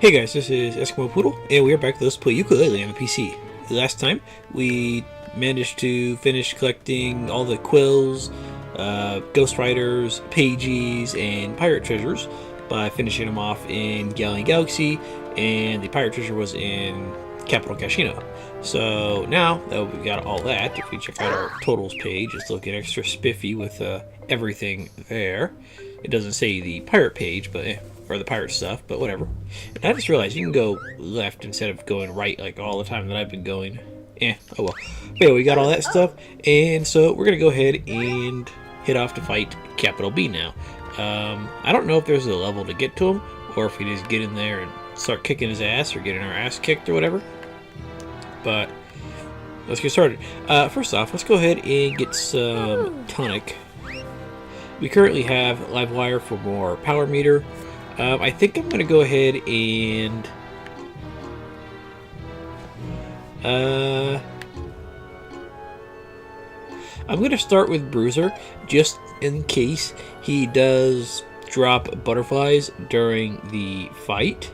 Hey guys, this is Eskimo Poodle, and we are back to Let's Play Yooka-Laylee on the PC. Last time, we managed to finish collecting all the quills, ghost riders, pages, and pirate treasures by finishing them off in Galleon Galaxy, and the pirate treasure was in Capital Casino. So now that we got all that, if we check out our totals page, it's looking extra spiffy with everything there. It doesn't say the pirate page, but or the pirate stuff, but whatever. And I just realized you can go left instead of going right like all the time that I've been going. Oh well. But anyway, we got all that stuff, and so we're gonna go ahead and head off to fight Capital B now. I don't know if there's a level to get to him, or if we just get in there and start kicking his ass, or getting our ass kicked, or whatever. But let's get started. First off, let's go ahead and get some tonic. We currently have live wire for more power meter. I think I'm going to go ahead and I'm going to start with Bruiser just in case he does drop butterflies during the fight.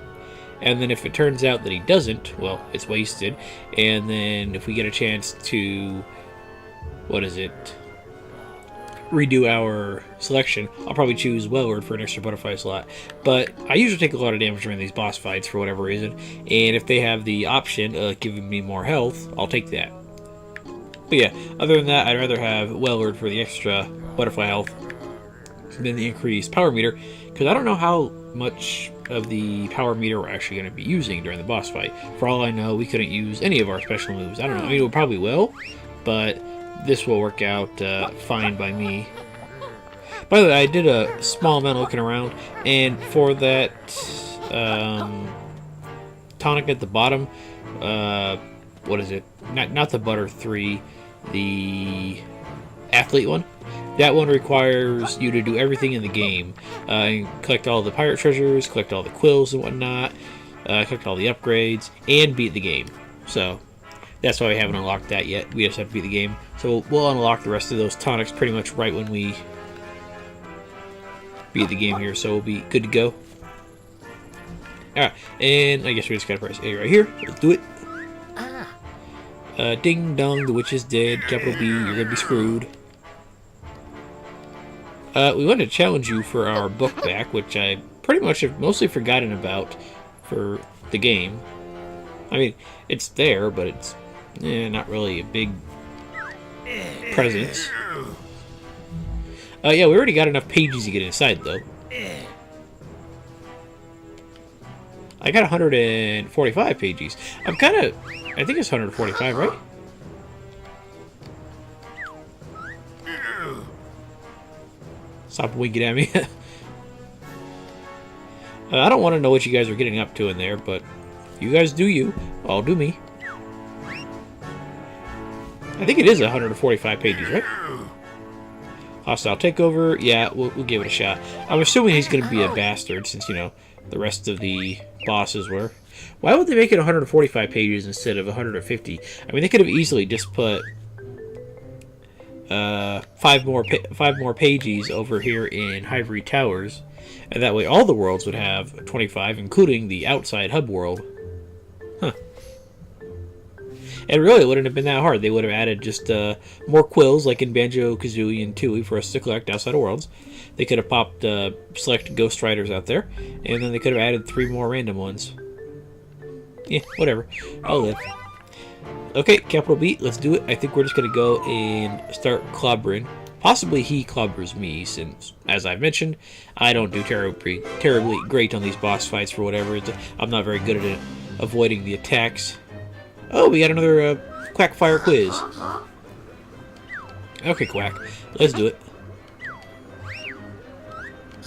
And then if it turns out that he doesn't, well, it's wasted. And then if we get a chance to, redo our selection, I'll probably choose Wellward for an extra butterfly slot. But I usually take a lot of damage during these boss fights for whatever reason, and if they have the option of giving me more health, I'll take that. But yeah, other than that, I'd rather have Wellward for the extra butterfly health than the increased power meter, because I don't know how much of the power meter we're actually going to be using during the boss fight. For all I know, we couldn't use any of our special moves. I don't know, I mean, we probably will, but this will work out fine by me. By the way, I did a small amount of looking around, and for that tonic at the bottom, what is it? Not the Butter 3, the Athlete one. That one requires you to do everything in the game. And collect all the pirate treasures, collect all the quills and whatnot, collect all the upgrades, and beat the game. So that's why we haven't unlocked that yet. We just have to beat the game. So we'll unlock the rest of those tonics pretty much right when we beat the game here. So we'll be good to go. Alright, and I guess we just gotta press A right here. Let's do it. Ding dong, the witch is dead. Capital B, you're gonna be screwed. We wanted to challenge you for our book back, which I pretty much have mostly forgotten about for the game. I mean, it's there, but it's not really a big presence. Yeah, we already got enough pages to get inside, though. I got 145 pages. I think it's 145, right? Stop winking at me. I don't want to know what you guys are getting up to in there, but you guys do you. I'll do me. I think it is 145 pages, right? Hostile takeover. Yeah, we'll give it a shot. I'm assuming he's going to be a bastard, since, you know, the rest of the bosses were. Why would they make it 145 pages instead of 150? I mean, they could have easily just put five more pages over here in Ivory Towers, and that way all the worlds would have 25, including the outside hub world. Huh. It really wouldn't have been that hard. They would have added just more quills, like in Banjo-Kazooie and Tooie, for us to collect outside of worlds. They could have popped select Ghost Riders out there, and then they could have added 3 more random ones. Yeah, whatever. I'll live. Okay, Capital B, let's do it. I think we're just going to go and start clobbering. Possibly he clobbers me, since, as I've mentioned, I don't do terribly great on these boss fights for whatever. I'm not very good at avoiding the attacks. Oh, we got another Quackfire quiz. Okay, Quack, let's do it.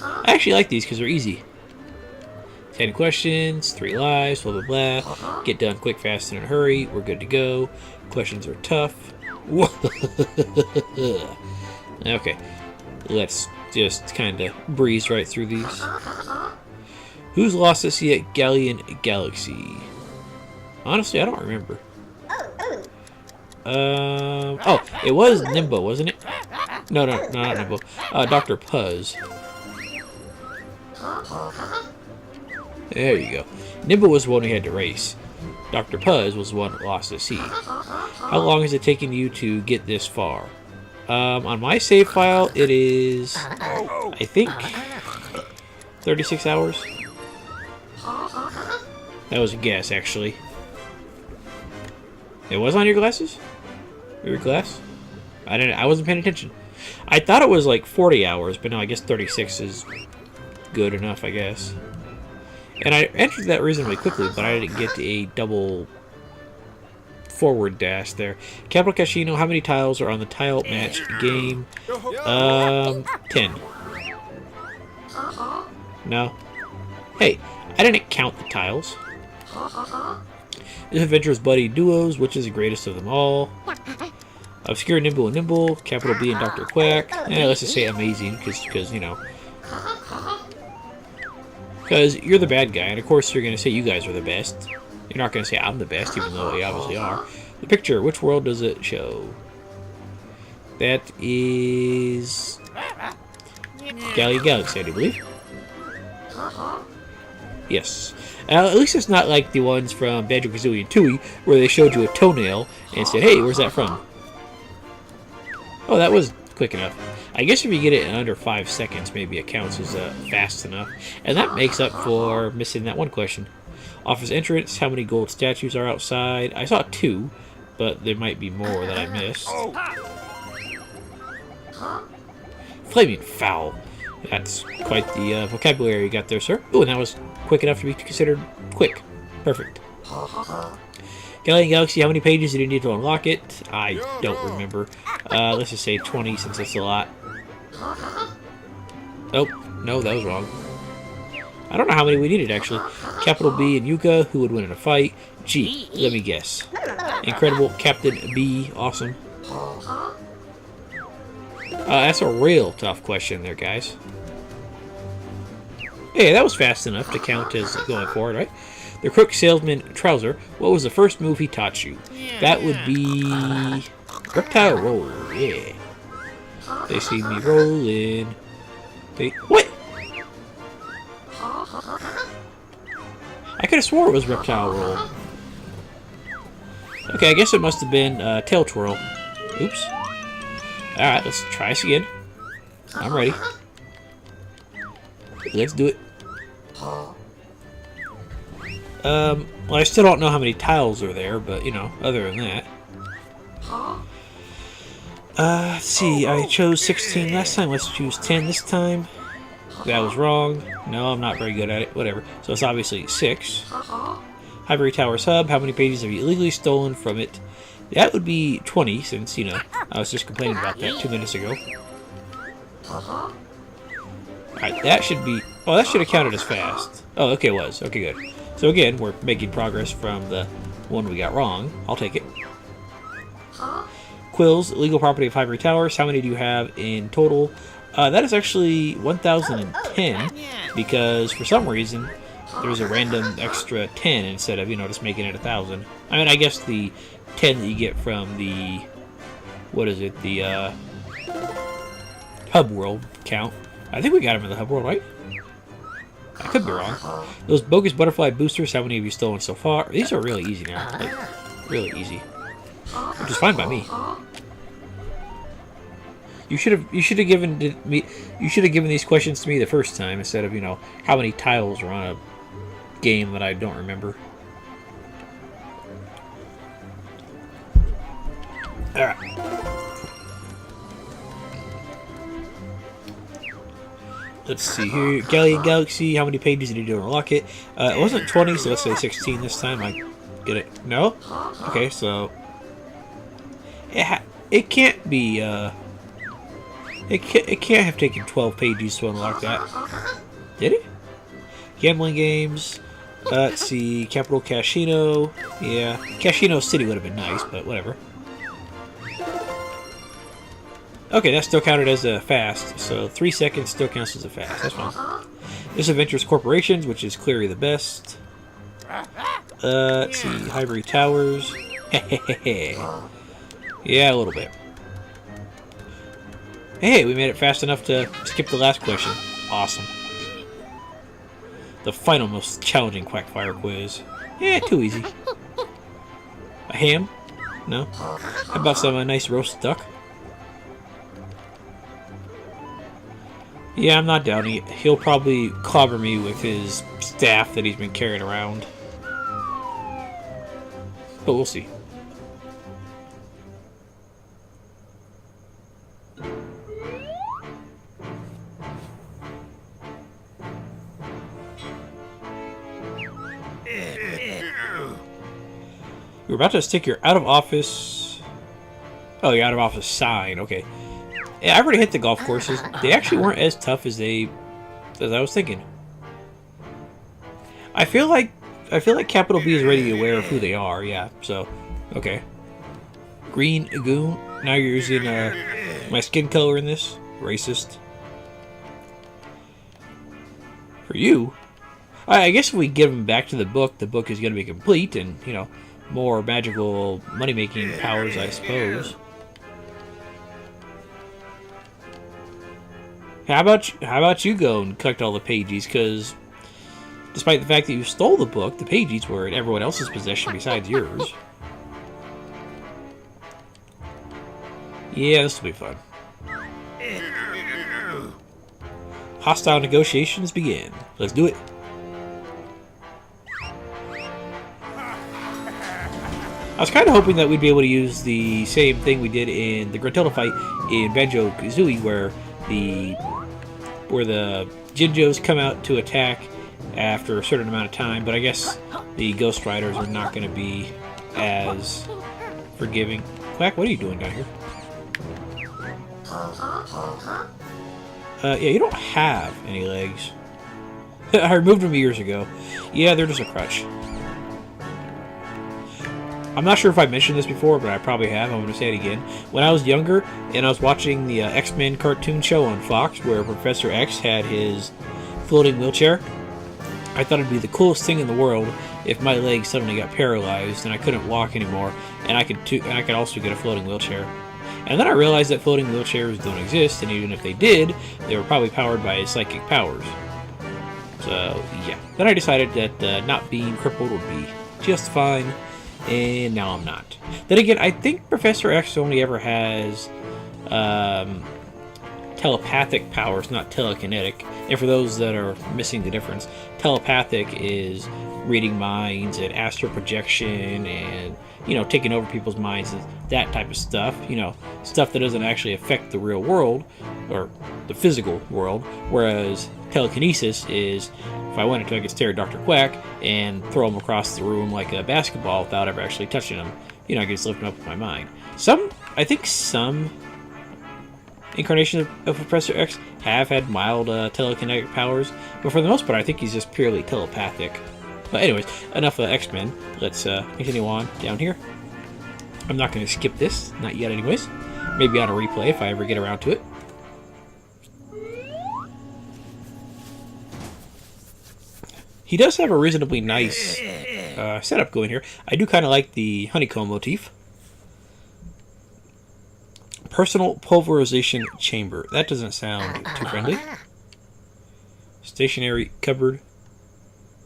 I actually like these because they're easy. 10 questions, 3 lives, blah, blah, blah. Get done quick, fast, and in a hurry. We're good to go. Questions are tough. Okay, let's just kind of breeze right through these. Who's lost us yet? Galleon Galaxy. Honestly, I don't remember. Oh, it was Nimbo, wasn't it? No, not Nimbo. Dr. Puzz. There you go. Nimble was the one who had to race. Dr. Puzz was the one that lost the sea. How long has it taken you to get this far? On my save file, it is, I think, 36 hours. That was a guess, actually. It was on your glasses? Your glass? I wasn't paying attention. I thought it was like 40 hours, but no, I guess 36 is good enough, I guess. And I entered that reasonably quickly, but I didn't get a double forward dash there. Capital Casino, how many tiles are on the tile match game? 10. No. Hey, I didn't count the tiles. This adventure's buddy duos, which is the greatest of them all? Obscure Nimble and Nimble, Capital B and Dr. Quack. Let's just say amazing, because you know. Because you're the bad guy, and of course you're going to say you guys are the best. You're not going to say I'm the best, even though you obviously are. The picture, which world does it show? That is... Galaxy, I do believe. Yes. At least it's not like the ones from Banjo-Kazooie and Tooie, where they showed you a toenail and said, hey, where's that from? Oh, that was quick enough. I guess if you get it in under 5 seconds, maybe it counts as fast enough. And that makes up for missing that one question. Office entrance, how many gold statues are outside? I saw 2, but there might be more that I missed. Flaming foul. That's quite the vocabulary you got there, sir. Ooh, and that was quick enough to be considered quick. Perfect. Galaxy, how many pages did you need to unlock it? I don't remember. Let's just say 20 since it's a lot. Oh, no, that was wrong. I don't know how many we needed, actually. Capital B and Yooka, who would win in a fight? G, let me guess. Incredible Captain B, awesome. That's a real tough question there, guys. Hey, that was fast enough to count as going forward, right? The Crook Salesman Trouser, what was the first move he taught you? That would be... Reptile Roll, yeah. They see me rolling. They... What? I could have swore it was Reptile Roll. Okay, I guess it must have been Tail Twirl. Oops. Alright, let's try this again. I'm ready. Let's do it. Well, I still don't know how many tiles are there, but, you know, other than that. Let's see, I chose 16 last time, let's choose 10 this time. That was wrong. No, I'm not very good at it, whatever. So it's obviously 6. Ivory Towers Hub, how many pages have you illegally stolen from it? That would be 20, since, you know, I was just complaining about that 2 minutes ago. Alright, that should be... Oh, that should have counted as fast. Oh, okay, it was. Okay, good. So again, we're making progress from the one we got wrong. I'll take it. Quills, legal property of Ivory Towers. How many do you have in total? That is actually 1,010, because for some reason there's a random extra 10 instead of, you know, just making it 1,000. I mean, I guess the 10 that you get from the, what is it, the hub world count. I think we got them in the hub world, right? I could be wrong. Those bogus butterfly boosters, how many have you stolen so far? These are really easy now. Like, really easy. Which is fine by me. You should have given these questions to me the first time instead of, you know, how many tiles are on a game that I don't remember. Alright. Let's see here. Galaxy, how many pages did you do to unlock it? It wasn't 20, so let's say 16 this time. I get it. No? Okay, so... It can't be, It can't have taken 12 pages to unlock that. Did it? Gambling games. Let's see. Capital Casino. Yeah. Casino City would have been nice, but whatever. Okay, that still counted as a fast. So 3 seconds still counts as a fast. That's fine. This Adventures Corporations, which is clearly the best. Let's see. Ivory Towers. Yeah, a little bit. Hey, we made it fast enough to skip the last question. Awesome. The final, most challenging Quackfire quiz. Yeah, too easy. A ham? No? How about some nice roast duck? Yeah, I'm not doubting it. He'll probably clobber me with his staff that he's been carrying around. But we'll see. You're about to stick your out of office... Oh, your out of office sign. Okay. Yeah, I've already hit the golf courses. They actually weren't as tough as I was thinking. I feel like Capital B is already aware of who they are. Yeah. So, okay. Green Goon. Now you're using my skin color in this. Racist. For you, I guess if we give him back to the book is going to be complete and, you know, more magical money-making powers, I suppose. How about you go and collect all the pages? Because despite the fact that you stole the book, the pages were in everyone else's possession besides yours. Yeah, this will be fun. Hostile negotiations begin. Let's do it. I was kind of hoping that we'd be able to use the same thing we did in the Gruntilda fight in Banjo-Kazooie, where the Jinjos come out to attack after a certain amount of time, but I guess the Ghost Riders are not going to be as forgiving. Quack, what are you doing down here? Yeah, you don't have any legs. I removed them years ago. Yeah, they're just a crutch. I'm not sure if I mentioned this before, but I probably have. I'm going to say it again. When I was younger, and I was watching the X-Men cartoon show on Fox, where Professor X had his floating wheelchair, I thought it'd be the coolest thing in the world if my legs suddenly got paralyzed and I couldn't walk anymore, and I could also get a floating wheelchair. And then I realized that floating wheelchairs don't exist, and even if they did, they were probably powered by psychic powers. So, yeah. Then I decided that not being crippled would be just fine. And now I'm not. Then again, I think Professor X only ever has telepathic powers, not telekinetic. And for those that are missing the difference, telepathic is reading minds and astral projection and, you know, taking over people's minds and that type of stuff. You know, stuff that doesn't actually affect the real world or the physical world. Whereas telekinesis is, if I wanted to, I could stare at Dr. Quack and throw him across the room like a basketball without ever actually touching him. You know, I could just lift him up with my mind. I think some incarnations of Professor X have had mild telekinetic powers, but for the most part, I think he's just purely telepathic. But anyways, enough X-Men. Let's continue on down here. I'm not going to skip this, not yet anyways. Maybe on a replay if I ever get around to it. He does have a reasonably nice setup going here. I do kind of like the honeycomb motif. Personal pulverization chamber. That doesn't sound too friendly. Stationary cupboard.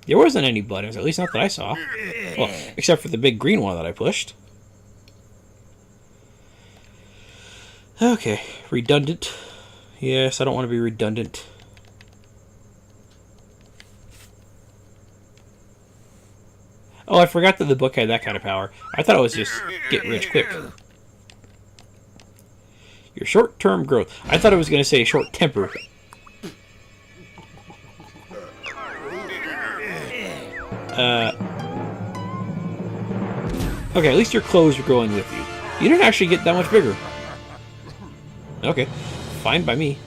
There wasn't any buttons, at least not that I saw. Well, except for the big green one that I pushed. Okay, redundant. Yes, I don't want to be redundant. Oh, I forgot that the book had that kind of power. I thought it was just get rich quick. Your short-term growth. I thought it was going to say short temper. Okay, at least your clothes are growing with you. You didn't actually get that much bigger. Okay, fine by me.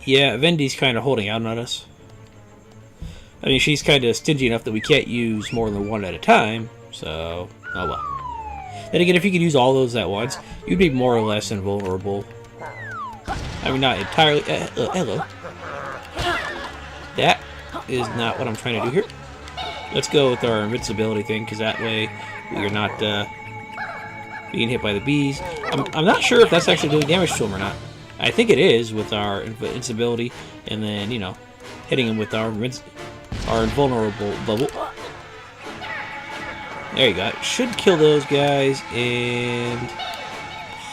Yeah, Vendi's kind of holding out on us. I mean, she's kind of stingy enough that we can't use more than one at a time, so, oh well. Then again, if you could use all those at once, you'd be more or less invulnerable. I mean, not entirely. Hello. That is not what I'm trying to do here. Let's go with our invincibility thing, because that way we're not being hit by the bees. I'm not sure if that's actually doing damage to him or not. I think it is with our invincibility, and then, you know, hitting him with our invulnerable bubble. There you go. Should kill those guys and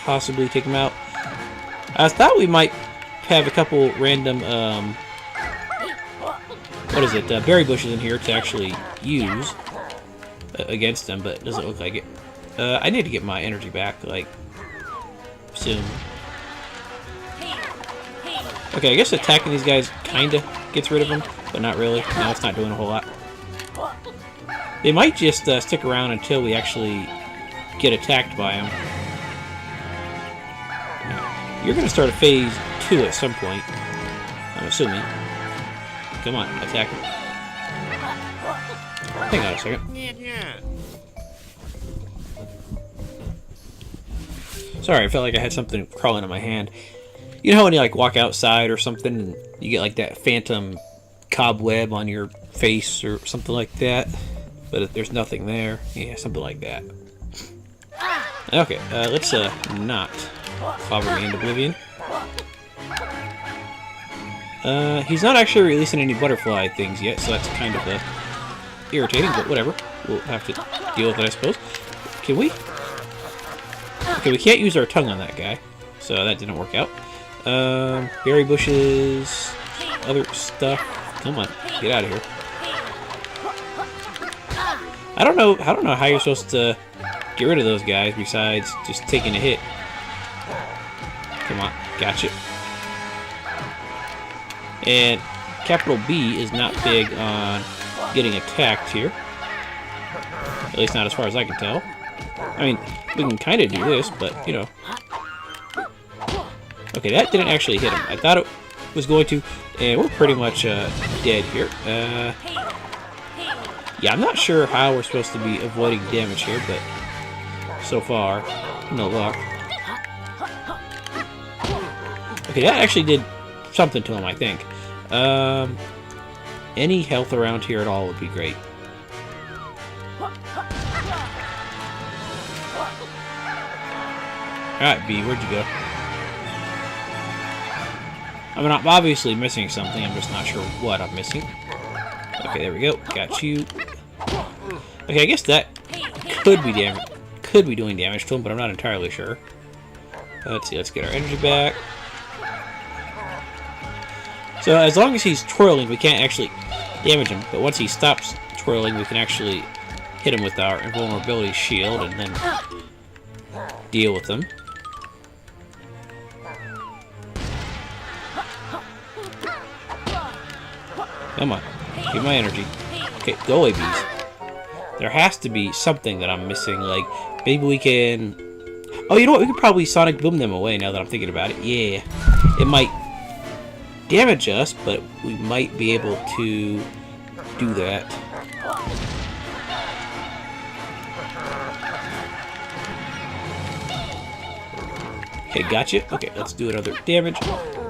possibly take them out. I thought we might have a couple random, what is it, berry bushes in here to actually use against them, but it doesn't look like it. I need to get my energy back, like, soon. Okay, I guess attacking these guys kinda gets rid of them, but not really. No, it's not doing a whole lot. They might just stick around until we actually get attacked by them. You're gonna start a phase 2 at some point, I'm assuming. Come on, attack him. Hang on a second. Sorry, I felt like I had something crawling in my hand. You know how when you like walk outside or something and you get like that phantom cobweb on your face or something like that, but there's nothing there? Yeah, something like that. Okay, let's not clobber me into oblivion. He's not actually releasing any butterfly things yet, so that's kind of irritating, but whatever. We'll have to deal with it, I suppose. Can we? Okay, we can't use our tongue on that guy, so that didn't work out. Berry bushes, other stuff. Come on, get out of here. I don't know how you're supposed to get rid of those guys besides just taking a hit. Come on, gotcha. And capital B is not big on getting attacked here. At least not as far as I can tell. I mean, we can kind of do this, but, you know. Okay, that didn't actually hit him. I thought it was going to, and we're pretty much dead here. Yeah, I'm not sure how we're supposed to be avoiding damage here, but so far, no luck. Okay, that actually did something to him, I think. Any health around here at all would be great. Alright, B, where'd you go? I mean, I'm obviously missing something, I'm just not sure what I'm missing. Okay, there we go. Got you. Okay, I guess that could be doing damage to him, but I'm not entirely sure. Let's see, let's get our energy back. So as long as he's twirling, we can't actually damage him, but once he stops twirling, we can actually hit him with our invulnerability shield and then deal with them. Come on, give my energy. Okay, go away, bees. There has to be something that I'm missing, like, maybe we can... Oh, you know what, we could probably sonic boom them away now that I'm thinking about it. Yeah, it might damage us, but we might be able to do that. Okay, gotcha. Okay, let's do another damage.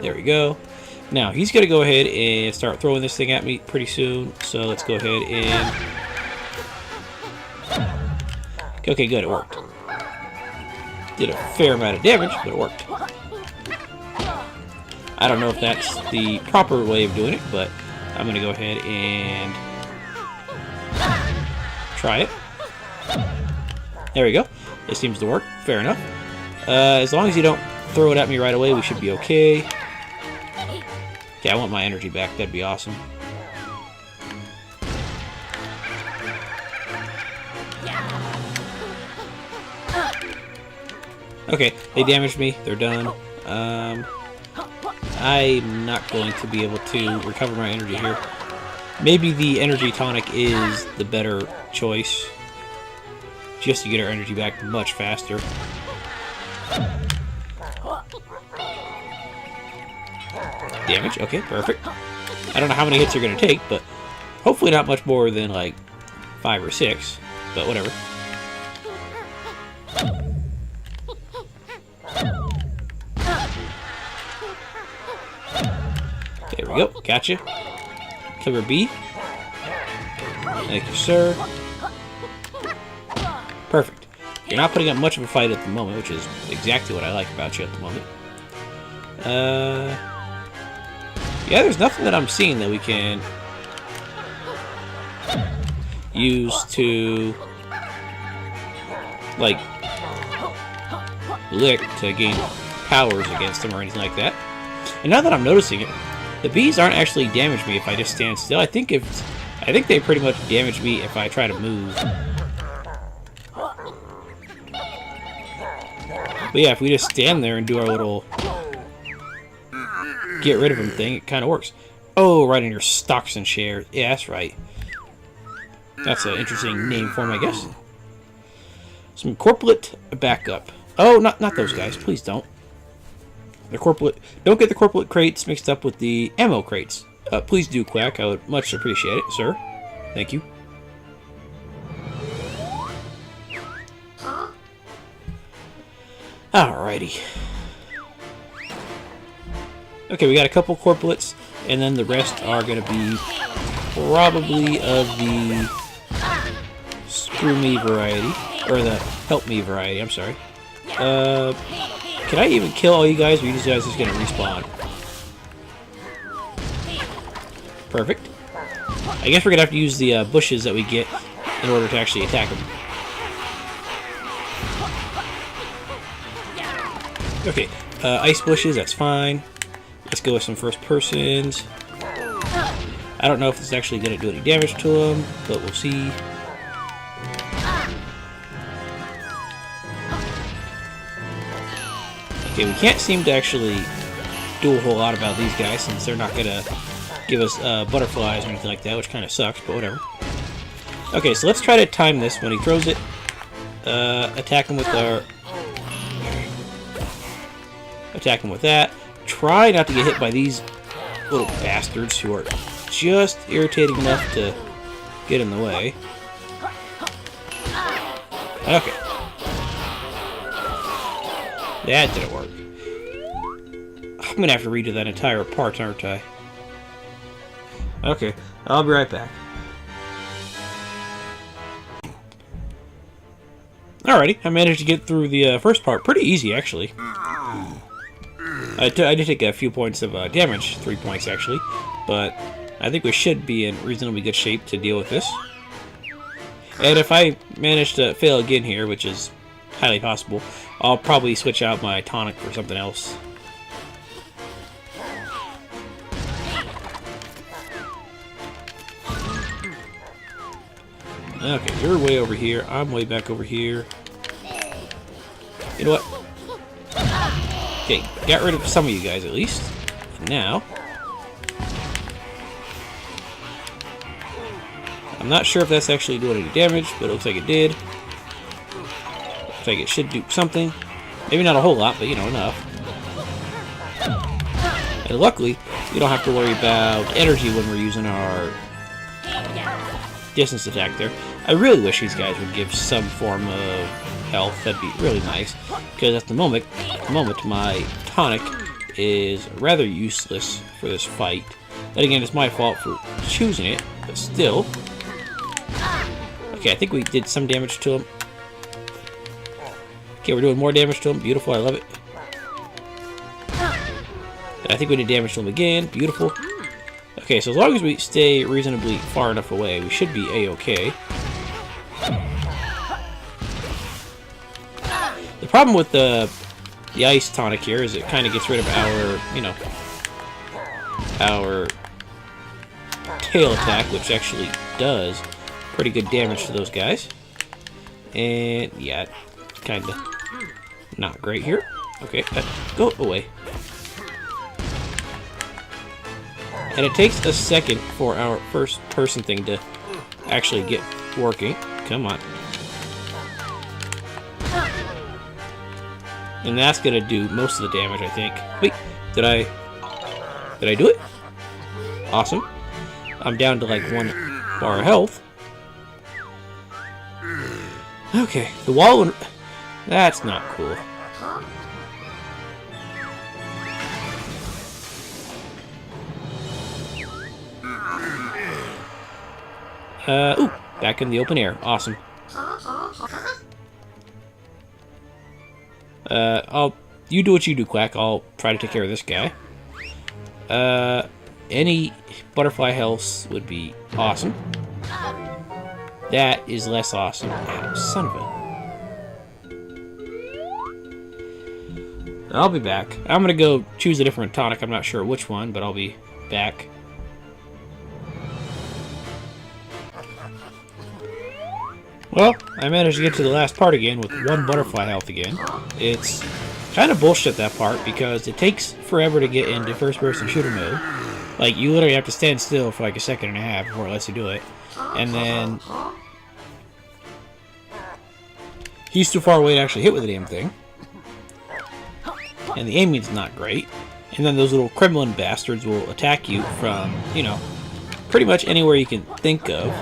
There we go. Now, he's going to go ahead and start throwing this thing at me pretty soon. So let's go ahead and... Okay, good, it worked. Did a fair amount of damage, but it worked. I don't know if that's the proper way of doing it, but I'm going to go ahead and try it. There we go. It seems to work. Fair enough. As long as you don't throw it at me right away, we should be okay. Okay, I want my energy back. That'd be awesome. Okay, they damaged me. They're done. I'm not going to be able to recover my energy here. Maybe the energy tonic is the better choice, just to get our energy back much faster. Damage, okay, perfect. I don't know how many hits you're going to take, but hopefully not much more than like 5 or 6, but whatever. There we go, gotcha. Killer B. Thank you, sir. Perfect. You're not putting up much of a fight at the moment, which is exactly what I like about you at the moment. Yeah, there's nothing that I'm seeing that we can use to, like, lick to gain powers against them or anything like that. And now that I'm noticing it, the bees aren't actually damage me if I just stand still. I think they pretty much damage me if I try to move. But yeah, if we just stand there and do our little get rid of him thing, it kind of works. Oh, right in your stocks and shares. Yeah, that's right. That's an interesting name for him, I guess. Some corpulent backup. Oh, not those guys. Please don't. The corpulent. Don't get the corpulent crates mixed up with the ammo crates. Please do, Quack. I would much appreciate it, sir. Thank you. Alrighty. Okay, we got a couple corpulents, and then the rest are going to be probably of the screw me variety, or the help me variety, I'm sorry. Can I even kill all you guys, or are you guys just going to respawn? Perfect. I guess we're going to have to use the bushes that we get in order to actually attack them. Okay, ice bushes, that's fine. Let's go with some first persons. I don't know if it's actually going to do any damage to them, but we'll see. Okay, we can't seem to actually do a whole lot about these guys since they're not going to give us butterflies or anything like that, which kind of sucks, but whatever. Okay, so let's try to time this when he throws it. Attack him with our... Attack him with that. Try not to get hit by these little bastards who are just irritating enough to get in the way. Okay. That didn't work. I'm gonna have to redo that entire part, aren't I? Okay, I'll be right back. Alrighty, I managed to get through the first part. Pretty easy, actually. I did take a few points of damage, 3 points actually, but I think we should be in reasonably good shape to deal with this. And if I manage to fail again here, which is highly possible, I'll probably switch out my tonic for something else. Okay, you're way over here, I'm way back over here. You know what? Okay, got rid of some of you guys at least. And now, I'm not sure if that's actually doing any damage, but it looks like it did. Looks like it should do something. Maybe not a whole lot, but you know, enough. And luckily, we don't have to worry about energy when we're using our distance attack there. I really wish these guys would give some form of health. That'd be really nice, because at the moment my tonic is rather useless for this fight. Then again, it's my fault for choosing it, but still. Okay, I think we did some damage to him. Okay, we're doing more damage to him. Beautiful, I love it. And I think we did damage to him again. Beautiful. Okay, so as long as we stay reasonably far enough away, we should be a-okay. The problem with the ice tonic here is it kind of gets rid of our, you know, our tail attack, which actually does pretty good damage to those guys. And yeah, kind of not great here. Okay, go away. And it takes a second for our first person thing to actually get working. Come on. And that's gonna do most of the damage, I think. Wait, did I do it? Awesome. I'm down to like 1 bar of health. Okay, the wall, that's not cool. Ooh, back in the open air. Awesome. I'll you do what you do, Quack. I'll try to take care of this guy. Any butterfly health would be awesome. That is less awesome. Ah, son of a... I'll be back. I'm gonna go choose a different tonic. I'm not sure which one, but I'll be back. Well, I managed to get to the last part again with 1 butterfly health again. It's kind of bullshit, that part, because it takes forever to get into first-person shooter mode. Like, you literally have to stand still for like a second and a half before it lets you do it. And then... he's too far away to actually hit with the damn thing. And the aiming's not great. And then those little Kremlin bastards will attack you from, you know, pretty much anywhere you can think of.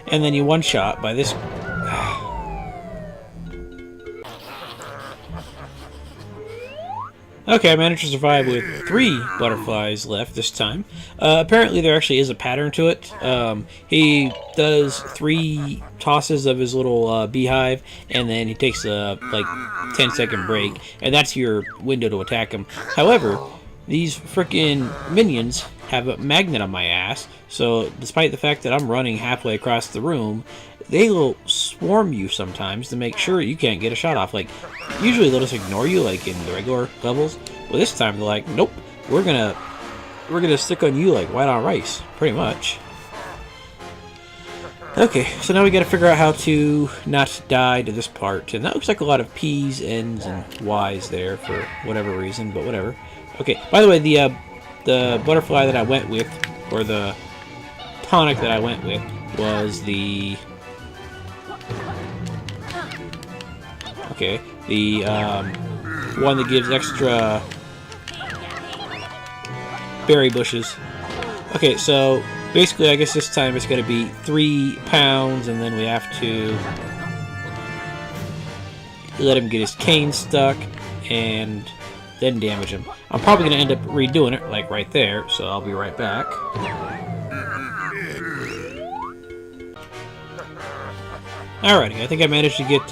And then you one-shot by this... Okay, I managed to survive with 3 butterflies left this time. Apparently there actually is a pattern to it. He does 3 tosses of his little beehive, and then he takes a, like, 10-second break, and that's your window to attack him. However, these frickin' minions have a magnet on my ass, so despite the fact that I'm running halfway across the room, they will swarm you sometimes to make sure you can't get a shot off. Like, usually they'll just ignore you, like in the regular levels. Well, this time they're like, nope, we're gonna stick on you like white on rice, pretty much. Okay, so now we gotta figure out how to not die to this part, and that looks like a lot of P's, N's, and Y's there for whatever reason, but whatever. Okay, by the way, the butterfly that I went with, or the tonic that I went with, was the... Okay, the one that gives extra berry bushes. Okay, so basically I guess this time it's going to be 3 pounds, and then we have to let him get his cane stuck and then damage him. I'm probably going to end up redoing it, like right there, so I'll be right back. Alrighty, I think I managed to get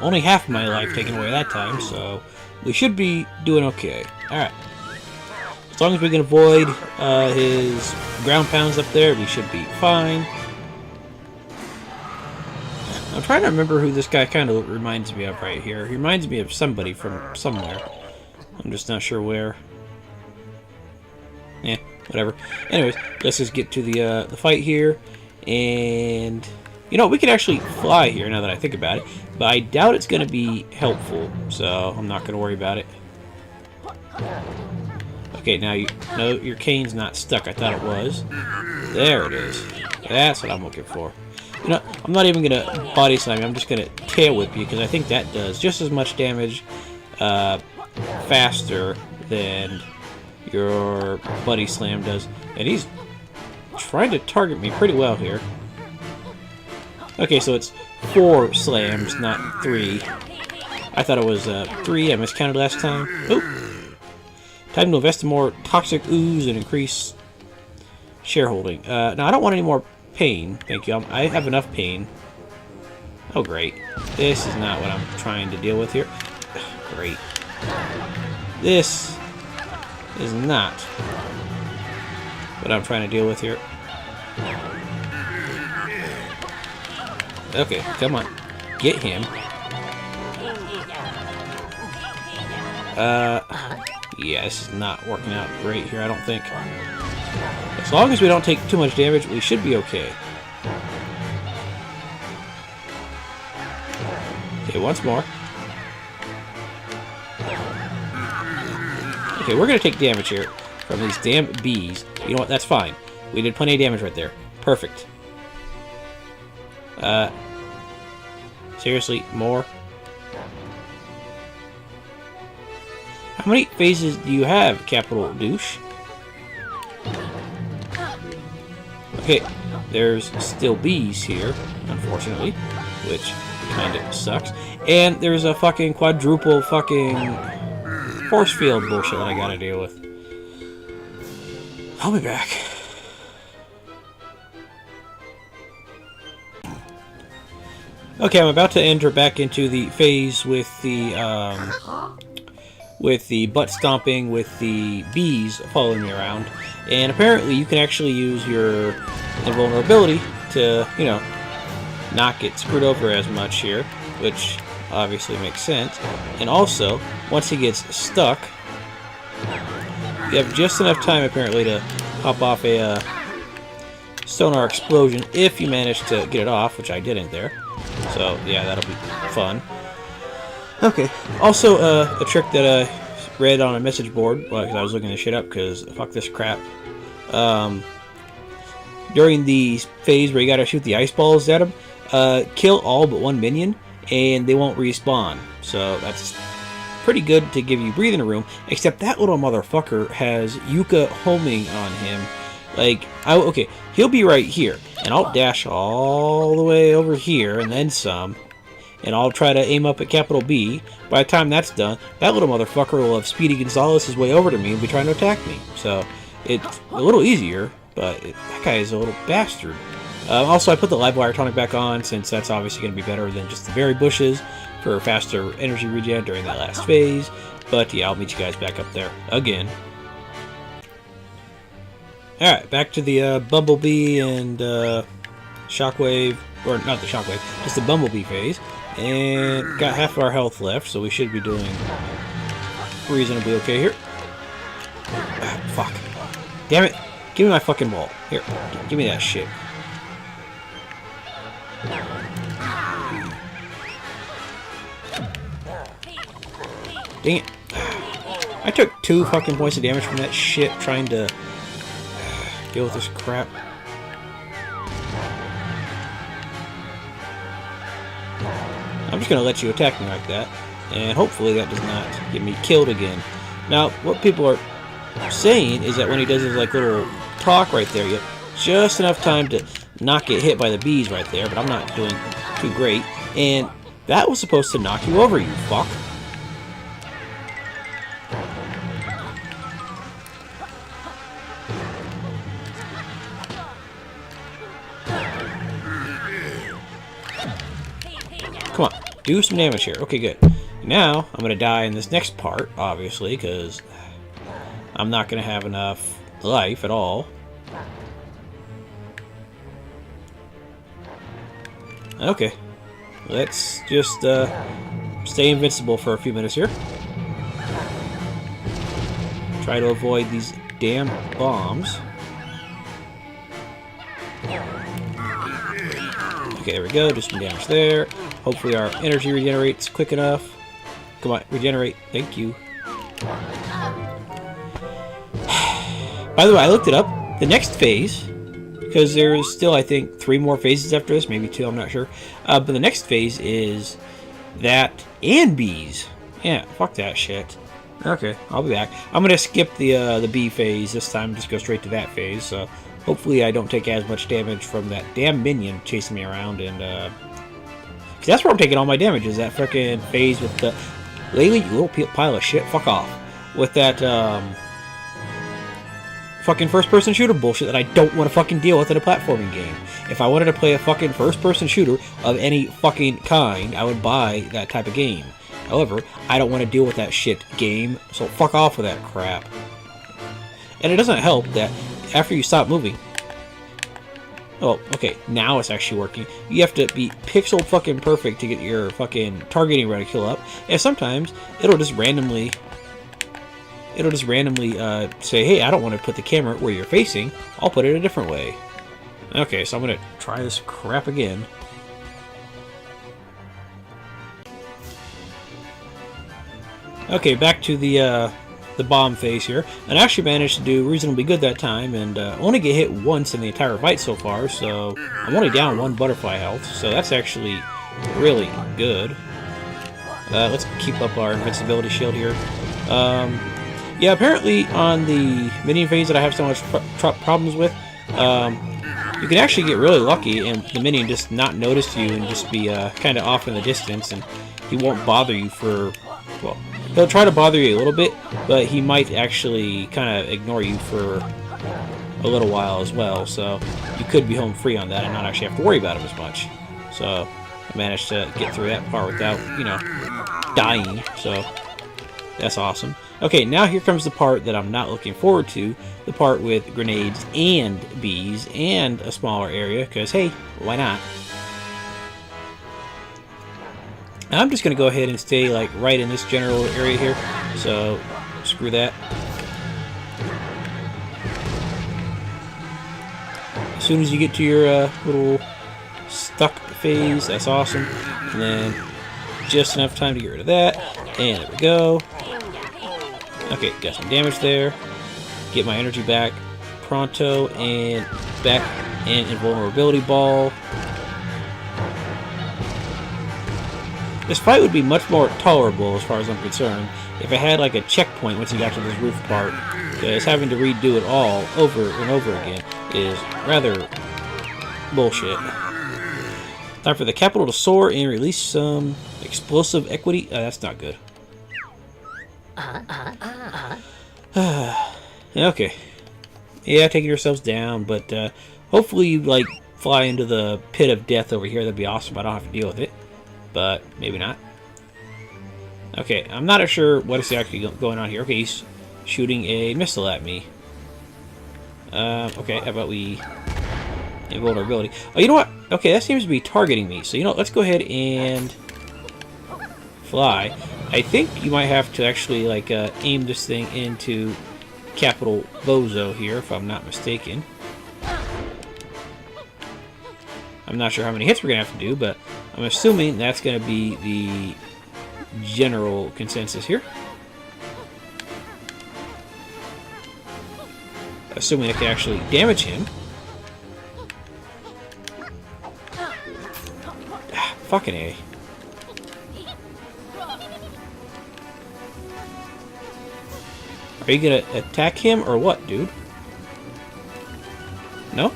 only half of my life taken away that time, so we should be doing okay. Alright. As long as we can avoid his ground pounds up there, we should be fine. I'm trying to remember who this guy kind of reminds me of right here. He reminds me of somebody from somewhere. I'm just not sure where. Yeah, whatever. Anyways, let's just get to the fight here, and... You know, we could actually fly here now that I think about it, but I doubt it's going to be helpful, so I'm not going to worry about it. Okay, now your cane's not stuck. I thought it was. There it is. That's what I'm looking for. You know, I'm not even going to body slam you. I'm just going to tail whip you, because I think that does just as much damage faster than your buddy slam does. And he's trying to target me pretty well here. Okay, so it's 4 slams, not 3. I thought it was 3. I miscounted last time. Oop. Time to invest in more toxic ooze and increase shareholding. Now, I don't want any more pain. Thank you. I have enough pain. Oh, great. This is not what I'm trying to deal with here. Great. This is not what I'm trying to deal with here. Okay, come on. Get him. Yeah, this is not working out great here, I don't think. As long as we don't take too much damage, we should be okay. Okay, once more. Okay, we're gonna take damage here from these damn bees. You know what? That's fine. We did plenty of damage right there. Perfect. Seriously, more? How many phases do you have, capital douche? Okay, there's still bees here, unfortunately, which kind of sucks. And there's a fucking quadruple fucking force field bullshit that I gotta deal with. I'll be back. Okay, I'm about to enter back into the phase with the butt stomping with the bees following me around, and apparently you can actually use your invulnerability to, you know, not get screwed over as much here, which obviously makes sense. And also, once he gets stuck, you have just enough time apparently to pop off a sonar explosion if you manage to get it off, which I didn't there. So yeah, that'll be fun. Okay, also a trick that I read on a message board, because I was looking this shit up, because fuck this crap. During the phase where you gotta shoot the ice balls at them, kill all but one minion, and they won't respawn. So that's pretty good to give you breathing room, except that little motherfucker has Yuka homing on him. Like, okay, he'll be right here, and I'll dash all the way over here, and then some, and I'll try to aim up at capital B. By the time that's done, that little motherfucker will have Speedy Gonzalez his way over to me and be trying to attack me. So, it's a little easier, but that guy is a little bastard. Also, I put the live wire tonic back on, since that's obviously going to be better than just the berry bushes for faster energy regen during that last phase. But yeah, I'll meet you guys back up there again. Alright, back to the Bumblebee and Shockwave, or not the Shockwave, just the Bumblebee phase. And got half of our health left, so we should be doing reasonably okay here. Ah, fuck. Damn it! Give me my fucking ball. Here, give me that shit. Dang it. I took 2 fucking points of damage from that shit trying to deal with this crap. I'm just gonna let you attack me like that, and hopefully that does not get me killed again. Now, what people are saying is that when he does his like little talk right there, you have just enough time to not get hit by the bees right there, but I'm not doing too great. And that was supposed to knock you over, you fuck. Come on, do some damage here. Okay, good. Now, I'm going to die in this next part, obviously, because I'm not going to have enough life at all. Okay. Let's just stay invincible for a few minutes here. Try to avoid these damn bombs. Okay, there we go. Do some damage there. Hopefully our energy regenerates quick enough. Come on, regenerate. Thank you. By the way, I looked it up. The next phase, because there's still, I think, 3 more phases after this. Maybe 2, I'm not sure. But the next phase is that and bees. Yeah, fuck that shit. Okay, I'll be back. I'm going to skip the bee phase this time. Just go straight to that phase. So hopefully I don't take as much damage from that damn minion chasing me around. And cause that's where I'm taking all my damage, is that freaking phase with the... Laylee, you little pile of shit. Fuck off. With that fucking first-person shooter bullshit that I don't want to fucking deal with in a platforming game. If I wanted to play a fucking first-person shooter of any fucking kind, I would buy that type of game. However, I don't want to deal with that shit game, so fuck off with that crap. And it doesn't help that after you stop moving... Oh, okay, now it's actually working. You have to be pixel fucking perfect to get your fucking targeting reticule up. And sometimes it'll just randomly say, hey, I don't want to put the camera where you're facing. I'll put it a different way. Okay, so I'm gonna try this crap again. Okay, back to the bomb phase here, and I actually managed to do reasonably good that time, and only get hit once in the entire fight so far, so I'm only down 1 butterfly health, so that's actually really good. Let's keep up our invincibility shield here. Yeah, apparently on the minion phase that I have so much problems with, you can actually get really lucky and the minion just not notice you and just be kind of off in the distance, and he won't bother you for, well, he'll try to bother you a little bit, but he might actually kind of ignore you for a little while as well, so you could be home free on that and not actually have to worry about him as much. So, I managed to get through that part without, you know, dying, so that's awesome. Okay, now here comes the part that I'm not looking forward to, the part with grenades and bees and a smaller area, because hey, why not? I'm just going to go ahead and stay like right in this general area here, so screw that. As soon as you get to your little stuck phase, that's awesome. And then just enough time to get rid of that. And there we go. Okay, got some damage there. Get my energy back. Pronto and back in invulnerability ball. This fight would be much more tolerable as far as I'm concerned if I had like a checkpoint once you got to this roof part, because having to redo it all over and over again is rather bullshit. Time for the capital to soar and release some explosive equity. That's not good. Okay. Yeah, taking yourselves down, but hopefully you like fly into the pit of death over here. That'd be awesome. I don't have to deal with it. But maybe not. Okay, I'm not sure what is actually going on here. Okay, he's shooting a missile at me. Okay, how about we... invulnerability. Oh, you know what? Okay, that seems to be targeting me. So, you know, let's go ahead and fly. I think you might have to actually, like, aim this thing into Capital Bozo here, if I'm not mistaken. I'm not sure how many hits we're going to have to do, but I'm assuming that's going to be the general consensus here. Assuming I can actually damage him. Fucking A. Are you going to attack him or what, dude? No?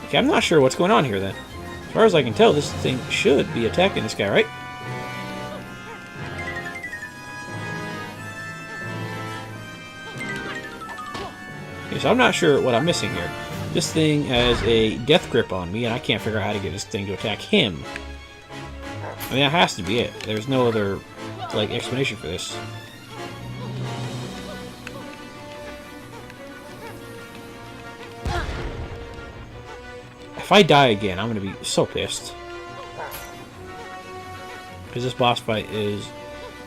Okay, I'm not sure what's going on here then. As far as I can tell, this thing should be attacking this guy, right? Okay, so I'm not sure what I'm missing here. This thing has a death grip on me, and I can't figure out how to get this thing to attack him. I mean, that has to be it. There's no other, like, explanation for this. If I die again, I'm going to be so pissed. Because this boss fight is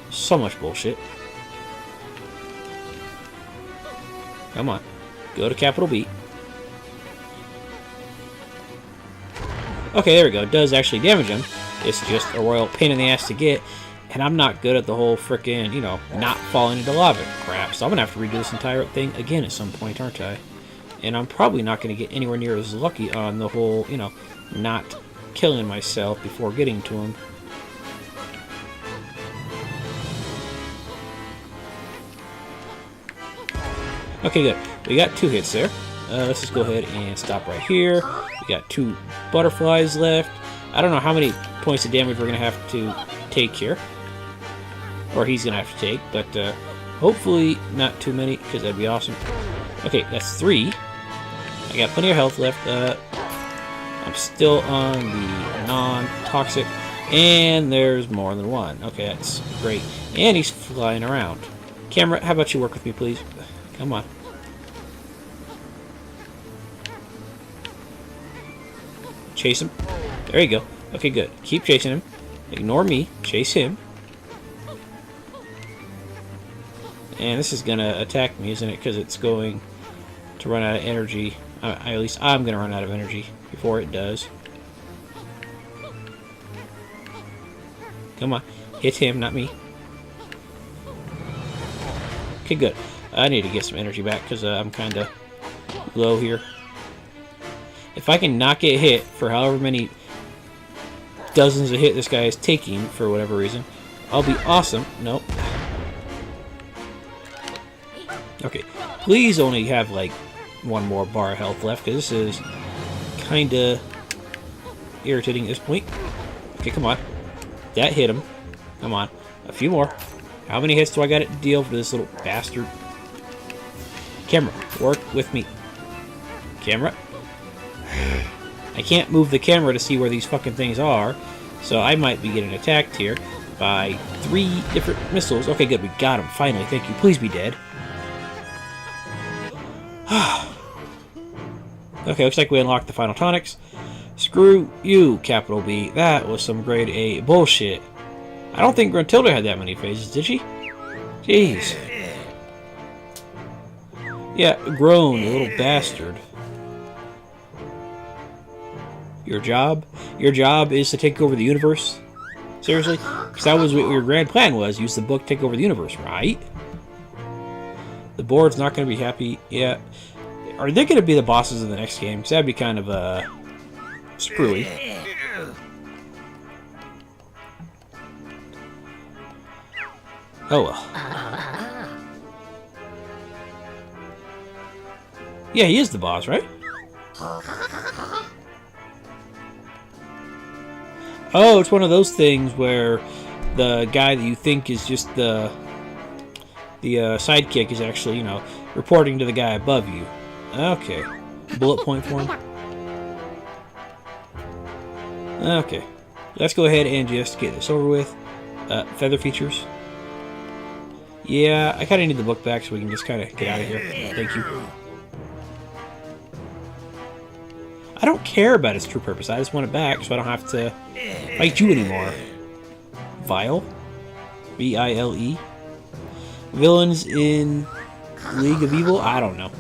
so much bullshit. Come on. Go to capital B. Okay, there we go. It does actually damage him. It's just a royal pain in the ass to get. And I'm not good at the whole frickin', you know, not falling into lava crap. So I'm going to have to redo this entire thing again at some point, aren't I? And I'm probably not going to get anywhere near as lucky on the whole, you know, not killing myself before getting to him. Okay, good. We got 2 hits there. Let's just go ahead and stop right here. We got 2 butterflies left. I don't know how many points of damage we're going to have to take here. Or he's going to have to take, but hopefully not too many, because that'd be awesome. Okay, that's 3. I got plenty of health left. I'm still on the non-toxic, and there's more than 1. Okay, that's great. And he's flying around. Camera, how about you work with me, please? Come on. Chase him. There you go. Okay, good. Keep chasing him. Ignore me. Chase him. And this is going to attack me, isn't it? Because it's going to run out of energy. At least I'm going to run out of energy before it does. Come on. Hit him, not me. Okay, good. I need to get some energy back because I'm kind of low here. If I can not get hit for however many dozens of hits this guy is taking for whatever reason, I'll be awesome. Nope. Okay. Please only have like 1 more bar of health left, because this is kind of irritating at this point. Okay, come on. That hit him. Come on. A few more. How many hits do I got to deal for this little bastard? Camera, work with me. Camera. I can't move the camera to see where these fucking things are, so I might be getting attacked here by 3 different missiles. Okay, good, we got him, finally, thank you. Please be dead. Okay, looks like we unlocked the final tonics. Screw you, capital B. That was some grade A bullshit. I don't think Gruntilda had that many phases, did she? Jeez. Yeah, groan, you little bastard. Your job? Your job is to take over the universe? Seriously? Because that was what your grand plan was. Use the book, take over the universe, right? The board's not going to be happy. Yeah. Are they going to be the bosses in the next game? Because that'd be kind of, screwy. Oh well. Yeah, he is the boss, right? Oh, it's one of those things where the guy that you think is just the sidekick is actually, you know, reporting to the guy above you. Okay. Bullet point for him. Okay. Let's go ahead and just get this over with. Feather features. Yeah, I kind of need the book back so we can just kind of get out of here. Thank you. I don't care about its true purpose. I just want it back so I don't have to fight you anymore. Vile? V-I-L-E? Villains in League of Evil? I don't know.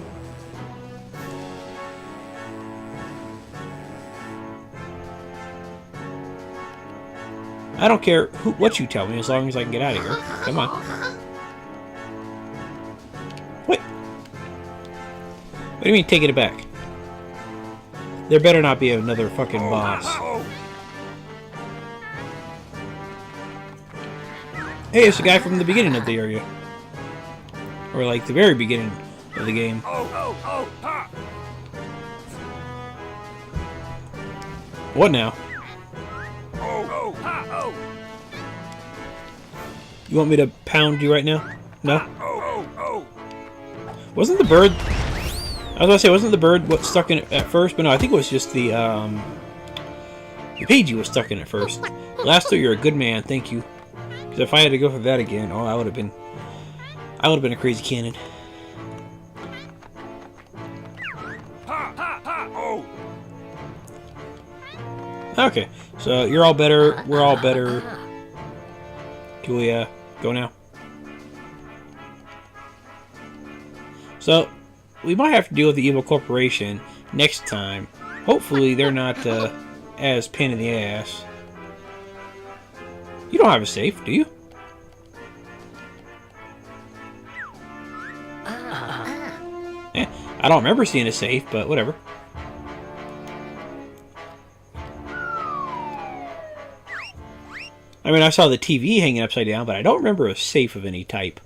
I don't care what you tell me as long as I can get out of here. Come on. What? What do you mean taking it back? There better not be another fucking boss. Hey, it's the guy from the beginning of the area. Or like the very beginning of the game. What now? You want me to pound you right now? No? Wasn't the bird... I was gonna say, wasn't the bird what stuck in it at first? But no, I think it was just the Pagey was stuck in it first. Lasto, you're a good man, thank you. Because if I had to go for that again, oh, I would have been a crazy cannon. Okay, so you're all better, we're all better. Can we go now? So we might have to deal with the evil corporation next time. Hopefully they're not as pain in the ass. You don't have a safe, do you? I don't remember seeing a safe, but whatever. I mean, I saw the TV hanging upside down, but I don't remember a safe of any type.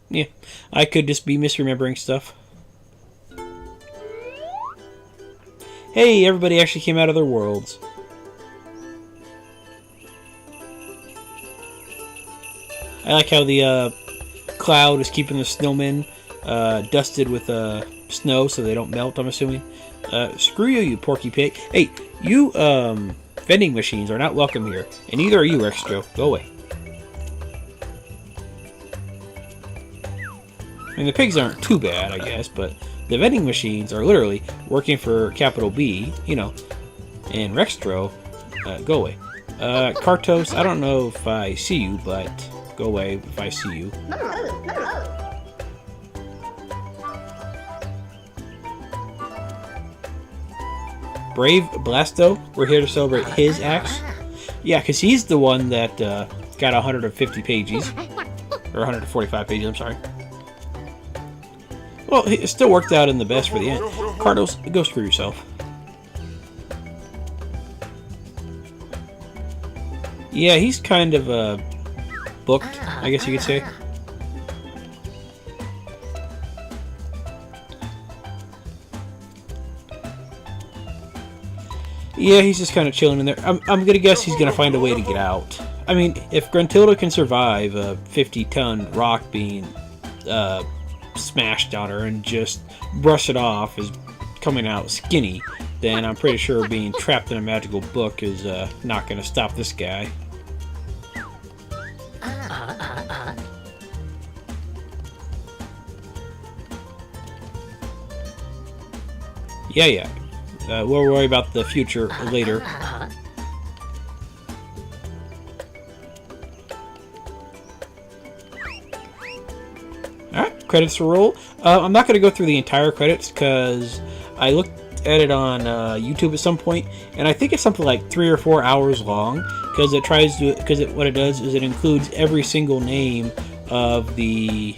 Yeah, I could just be misremembering stuff. Hey, everybody actually came out of their worlds. I like how the cloud is keeping the snowmen dusted with snow so they don't melt, I'm assuming. Screw you, you porky pig. Hey, you vending machines are not welcome here, and neither are you, Rextro. Go away. I mean, the pigs aren't too bad, I guess, but the vending machines are literally working for capital B, you know, and Rextro, go away. Kartos, I don't know if I see you, but go away if I see you. Brave Blasto, we're here to celebrate his axe. Yeah, because he's the one that got 150 pages. Or 145 pages, I'm sorry. Well, it still worked out in the best for the end. Cardos, go screw yourself. Yeah, he's kind of booked, I guess you could say. Yeah, he's just kind of chilling in there. I'm gonna guess he's gonna find a way to get out. I mean, if Gruntilda can survive a 50-ton rock being smashed on her and just brush it off as coming out skinny, then I'm pretty sure being trapped in a magical book is not going to stop this guy. Yeah. We'll worry about the future later. Alright, credits to roll. I'm not going to go through the entire credits because I looked at it on YouTube at some point, and I think it's something like 3 or 4 hours long because it tries to. What it does is it includes every single name of the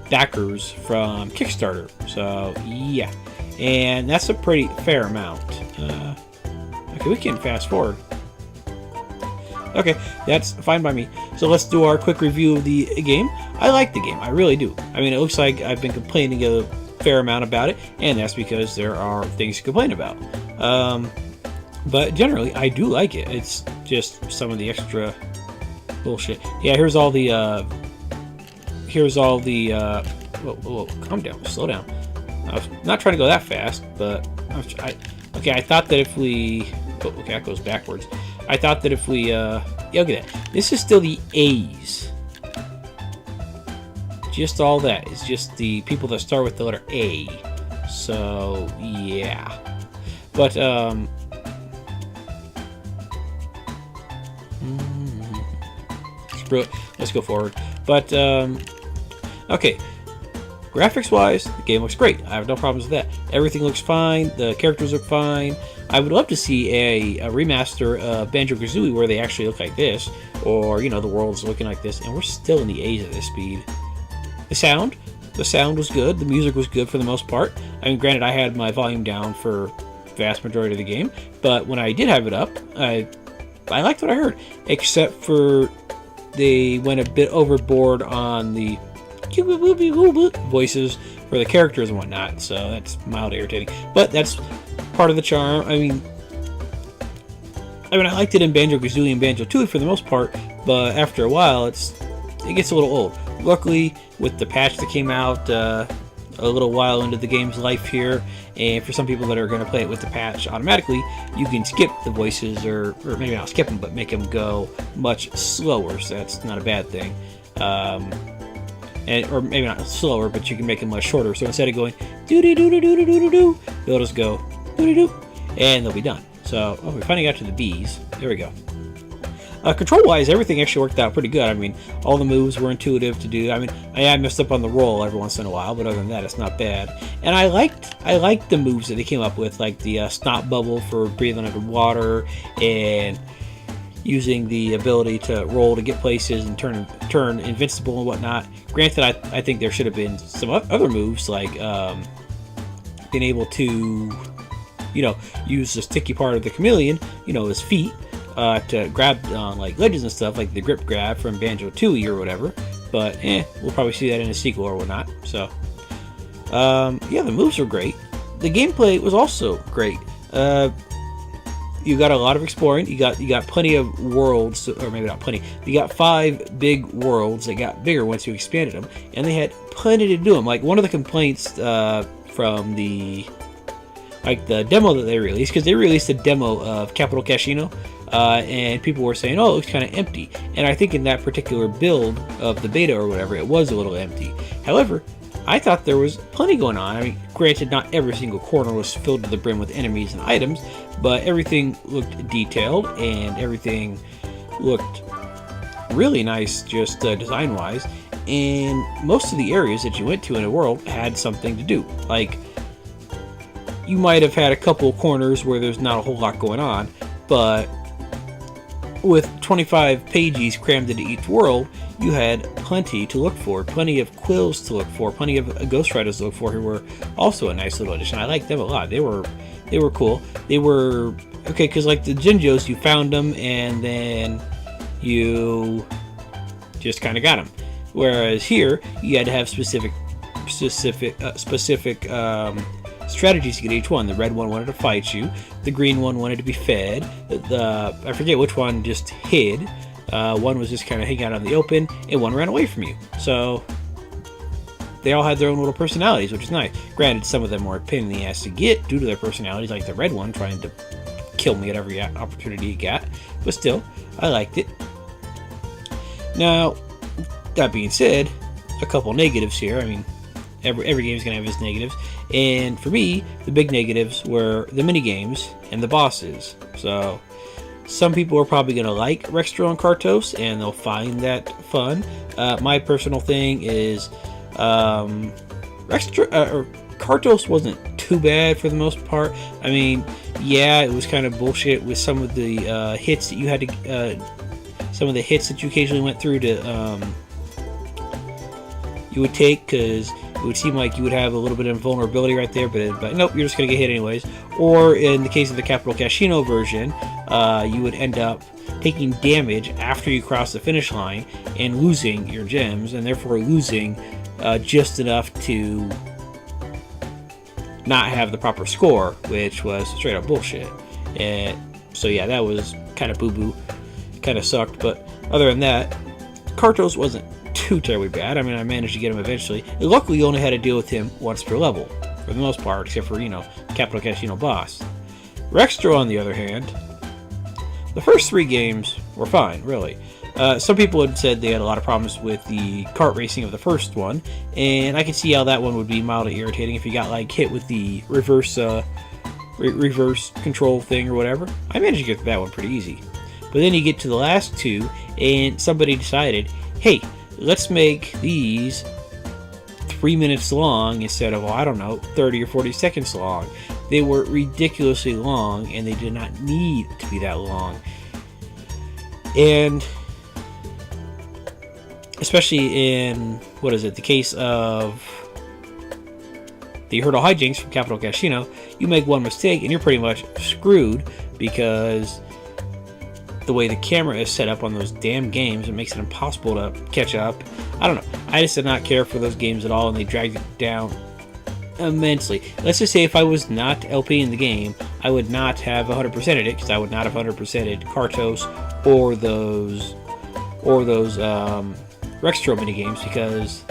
backers from Kickstarter. So yeah, and that's a pretty fair amount. Okay, we can fast forward. Okay, that's fine by me. So let's do our quick review of the game. I like the game, I really do. I mean, it looks like I've been complaining a fair amount about it, and that's because there are things to complain about. But generally, I do like it. It's just some of the extra bullshit. Yeah, here's all the. Whoa, calm down, slow down. I was not trying to go that fast, but okay. I thought that if we. Oh, okay, that goes backwards. I thought that if we. Yeah, look at that. This is still the A's. Just all that. It's just the people that start with the letter A. So, yeah. But, screw it. Let's go forward. But, okay. Graphics-wise, the game looks great. I have no problems with that. Everything looks fine. The characters look fine. I would love to see a remaster of Banjo-Kazooie where they actually look like this. Or, you know, the world's looking like this. And we're still in the A's at this speed. The sound was good. The music was good for the most part. I mean, granted, I had my volume down for the vast majority of the game, but when I did have it up, I liked what I heard, except for they went a bit overboard on the voices for the characters and whatnot, so that's mildly irritating. But that's part of the charm. I mean, I liked it in Banjo-Kazooie and Banjo-Tooie for the most part, but after a while, it gets a little old. Luckily, with the patch that came out a little while into the game's life here, and for some people that are going to play it with the patch automatically, you can skip the voices, or maybe not skip them, but make them go much slower, so that's not a bad thing. Or maybe not slower, but you can make them much shorter, so instead of going doo-doo-doo-doo-doo-doo-doo, they'll just go doo-doo-doo, and they'll be done. So, we finally got to the B's. There we go. Control-wise, everything actually worked out pretty good. I mean, all the moves were intuitive to do. I mean, I messed up on the roll every once in a while, but other than that, it's not bad. And I liked the moves that they came up with, like the snot bubble for breathing underwater, and using the ability to roll to get places and turn invincible and whatnot. Granted, I think there should have been some other moves, like being able to, you know, use the sticky part of the chameleon, you know, his feet, to grab on like ledges and stuff, like the grip grab from Banjo-Tooie or whatever. But we'll probably see that in a sequel or whatnot. So yeah, the moves were great. The gameplay was also great. You got a lot of exploring. You got plenty of worlds, or maybe not plenty. You got 5 big worlds that got bigger once you expanded them, and they had plenty to do them. Like one of the complaints from the demo that they released, because they released a demo of Capital Casino, and people were saying, oh, it looks kind of empty. And I think in that particular build of the beta or whatever, it was a little empty. However, I thought there was plenty going on. I mean, granted, not every single corner was filled to the brim with enemies and items, but everything looked detailed, and everything looked really nice, just design-wise. And most of the areas that you went to in the world had something to do. Like, you might have had a couple corners where there's not a whole lot going on, but with 25 pages crammed into each world, you had plenty to look for, plenty of quills to look for, plenty of Ghost Riders to look for, who were also a nice little addition. I liked them a lot. They were cool. They were okay, because like the Jinjos, you found them and then you just kind of got them. Whereas here, you had to have specific strategies to get each one. The red one wanted to fight you. The green one wanted to be fed. I forget which one just hid. One was just kind of hanging out in the open, and one ran away from you. So they all had their own little personalities, which is nice. Granted, some of them were a pain in the ass to get due to their personalities, like the red one trying to kill me at every opportunity he got. But still, I liked it. Now, that being said, a couple negatives here. I mean, every game's gonna have its negatives, and for me, the big negatives were the mini games and the bosses. So, some people are probably gonna like Rextro and Kartos, and they'll find that fun. My personal thing is, Kartos wasn't too bad for the most part. I mean, yeah, it was kind of bullshit with some of the hits that you had to, some of the hits that you occasionally went through to, you would take, because it would seem like you would have a little bit of vulnerability right there, but nope, you're just going to get hit anyways. Or in the case of the Capital Casino version, you would end up taking damage after you cross the finish line and losing your gems, and therefore losing just enough to not have the proper score, which was straight up bullshit. And so yeah, that was kind of boo-boo, kind of sucked. But other than that, Kartos wasn't too terribly bad. I mean, I managed to get him eventually. And luckily, you only had to deal with him once per level, for the most part, except for, Capital Casino boss. Rextro, on the other hand, the first 3 games were fine, really. Some people had said they had a lot of problems with the kart racing of the first one, and I can see how that one would be mildly irritating if you got, like, hit with the reverse control thing or whatever. I managed to get that one pretty easy. But then you get to the last 2, and somebody decided, hey, let's make these 3 minutes long instead of, 30 or 40 seconds long. They were ridiculously long, and they did not need to be that long. And especially in, the case of the Hurdle Hijinks from Capital Casino, you make one mistake and you're pretty much screwed, because the way the camera is set up on those damn games, it makes it impossible to catch up. I don't know. I just did not care for those games at all, and they dragged it down immensely. Let's just say if I was not LP in the game, I would not have 100%ed it, because I would not have 100%ed Kartos or those Rextro mini games, because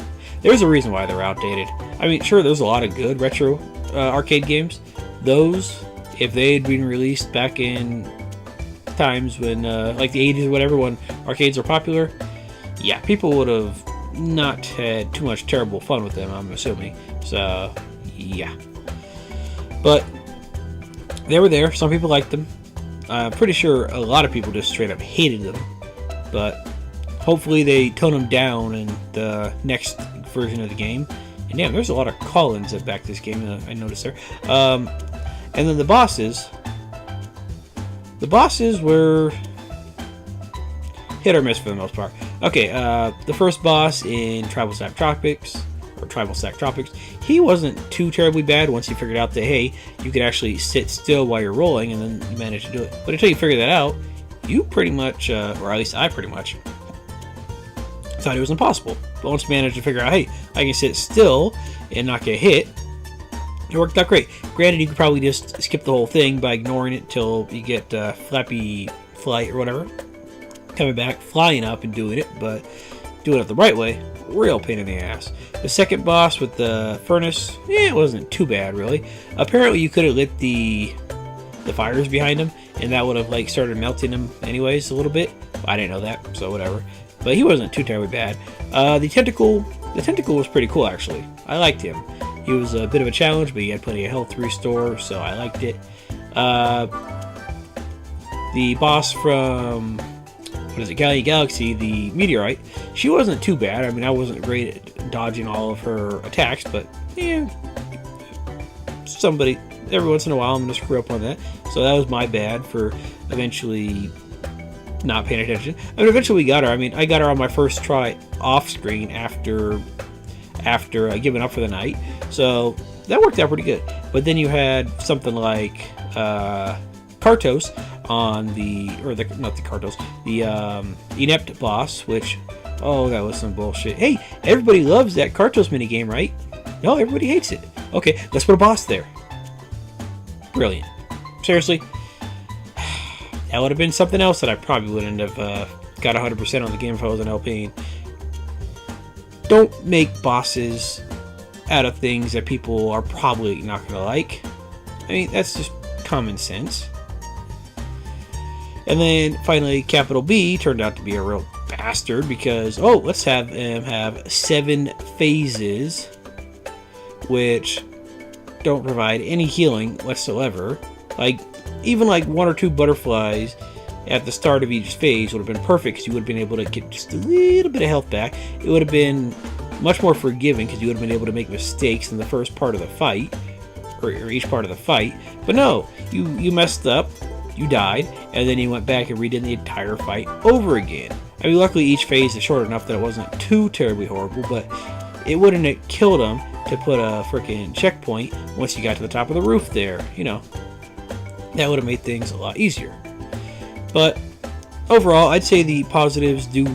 there's a reason why they're outdated. I mean, sure, there's a lot of good retro arcade games. Those, if they had been released back in times when, like the 80s or whatever, when arcades were popular, yeah, people would have not had too much terrible fun with them, I'm assuming. So, yeah. But they were there. Some people liked them. I'm pretty sure a lot of people just straight up hated them. But hopefully they tone them down in the next version of the game. And damn, there's a lot of call-ins that back this game, I noticed there. And then the bosses. The bosses were hit or miss for the most part. Okay, the first boss in Tribal Stack Tropics, he wasn't too terribly bad once you figured out that, hey, you could actually sit still while you're rolling, and then you managed to do it. But until you figure that out, you pretty much, or at least I pretty much, thought it was impossible. But once you managed to figure out, hey, I can sit still and not get hit, it worked out great. Granted, you could probably just skip the whole thing by ignoring it till you get Flappy Flight or whatever, coming back, flying up and doing it, but doing it the right way, real pain in the ass. The second boss with the furnace, it wasn't too bad, really. Apparently, you could have lit the fires behind him, and that would have like started melting him anyways a little bit. I didn't know that, so whatever. But he wasn't too terribly bad. The tentacle was pretty cool, actually. I liked him. He was a bit of a challenge, but he had plenty of health to restore, so I liked it. The boss from, Galaxy, the Meteorite, she wasn't too bad. I mean, I wasn't great at dodging all of her attacks, but yeah, every once in a while I'm going to screw up on that. So that was my bad for eventually not paying attention. I mean, eventually we got her. I mean, I got her on my first try off screen after giving up for the night. So that worked out pretty good. But then you had something like Kartos on the Inept boss, which, oh, that was some bullshit. Hey, everybody loves that Kartos minigame, right? No, everybody hates it. Okay, let's put a boss there. Brilliant. Seriously, that would have been something else that I probably wouldn't have got 100% on the game if I was an LP. Don't make bosses out of things that people are probably not going to like. I mean, that's just common sense. And then finally, capital B turned out to be a real bastard because, oh, let's have him have 7 phases, which don't provide any healing whatsoever. Like, even like 1 or 2 butterflies at the start of each phase would have been perfect because you would have been able to get just a little bit of health back. It would have been much more forgiving because you would have been able to make mistakes in the first part of the fight, or each part of the fight. But no, you messed up, you died, and then you went back and redid the entire fight over again. I mean, luckily each phase is short enough that it wasn't too terribly horrible, but it wouldn't have killed him to put a freaking checkpoint once you got to the top of the roof there. You know, that would have made things a lot easier. But overall, I'd say the positives do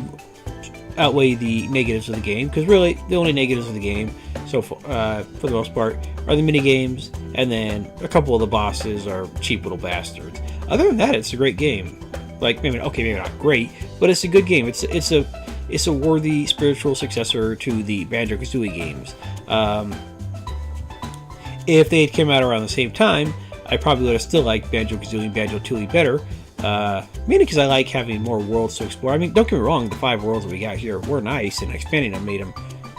outweigh the negatives of the game, because really the only negatives of the game so far, for the most part, are the mini games, and then a couple of the bosses are cheap little bastards. Other than that, it's a great game. Like, maybe not great, but it's a good game. It's a worthy spiritual successor to the Banjo-Kazooie games. If they had come out around the same time, I probably would have still liked Banjo-Kazooie and Banjo-Tooie better. Mainly because I like having more worlds to explore. I mean, don't get me wrong, the 5 worlds that we got here were nice, and expanding them made them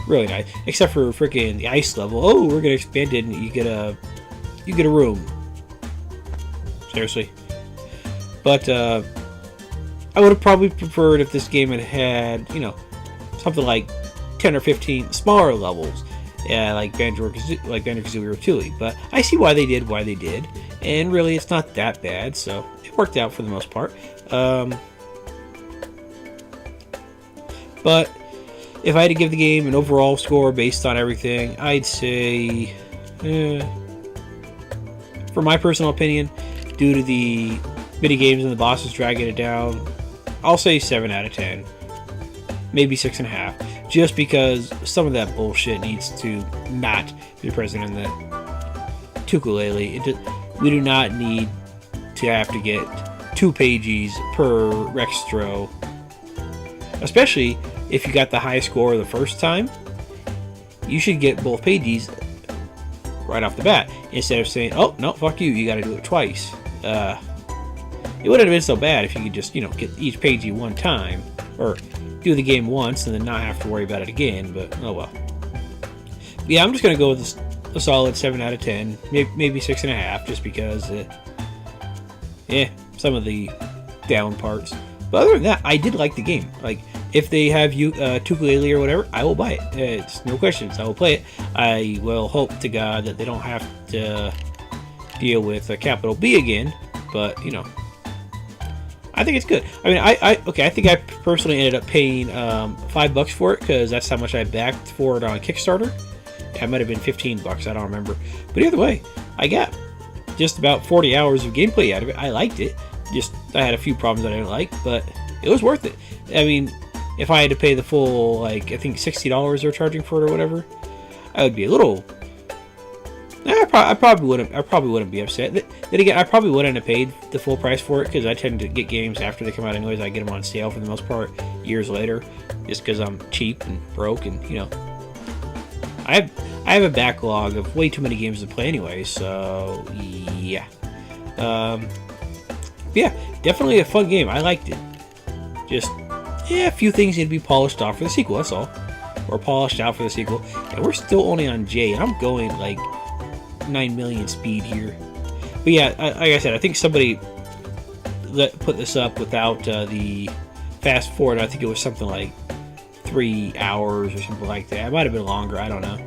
really nice. Except for freaking the ice level. Oh, we're gonna expand it, and you get a room. Seriously. But I would have probably preferred if this game had, you know, something like 10 or 15 smaller levels, like Banjo-Kazooie or Tooie. But I see why they did, and really it's not that bad, so it worked out for the most part. But if I had to give the game an overall score based on everything, I'd say, for my personal opinion, due to the mini games and the bosses dragging it down, I'll say 7 out of 10, maybe 6.5, just because some of that bullshit needs to not be present in the Yooka-Laylee. We do not need to have to get 2 pages per Rextro, especially if you got the high score the first time. You should get both pages right off the bat instead of saying, "Oh no, fuck you, you got to do it twice." It wouldn't have been so bad if you could just, you know, get each page one time, or do the game once and then not have to worry about it again, but oh well. Yeah, I'm just going to go with a solid 7 out of 10, maybe 6.5, just because, some of the down parts. But other than that, I did like the game. Like, if they have Yooka-Laylee or whatever, I will buy it. It's no questions, I will play it. I will hope to God that they don't have to deal with a capital B again, but, you know, I think it's good. I mean, I think I personally ended up paying $5 for it because that's how much I backed for it on Kickstarter. It might have been $15, I don't remember. But either way, I got just about 40 hours of gameplay out of it. I liked it. Just, I had a few problems that I didn't like, but it was worth it. I mean, if I had to pay the full, like, I think $60 they're charging for it or whatever, I would be a little... I probably wouldn't be upset. Then again, I probably wouldn't have paid the full price for it because I tend to get games after they come out anyways. I get them on sale for the most part years later, just because I'm cheap and broke, and you know, I have a backlog of way too many games to play anyway. So yeah, yeah, definitely a fun game. I liked it. Just a few things need to be polished off for the sequel. That's all, or polished out for the sequel. And we're still only on J, and I'm going like 9 million speed here. But yeah, like I said, I think somebody put this up without the fast forward. I think it was something like 3 hours or something like that. It might have been longer, I don't know.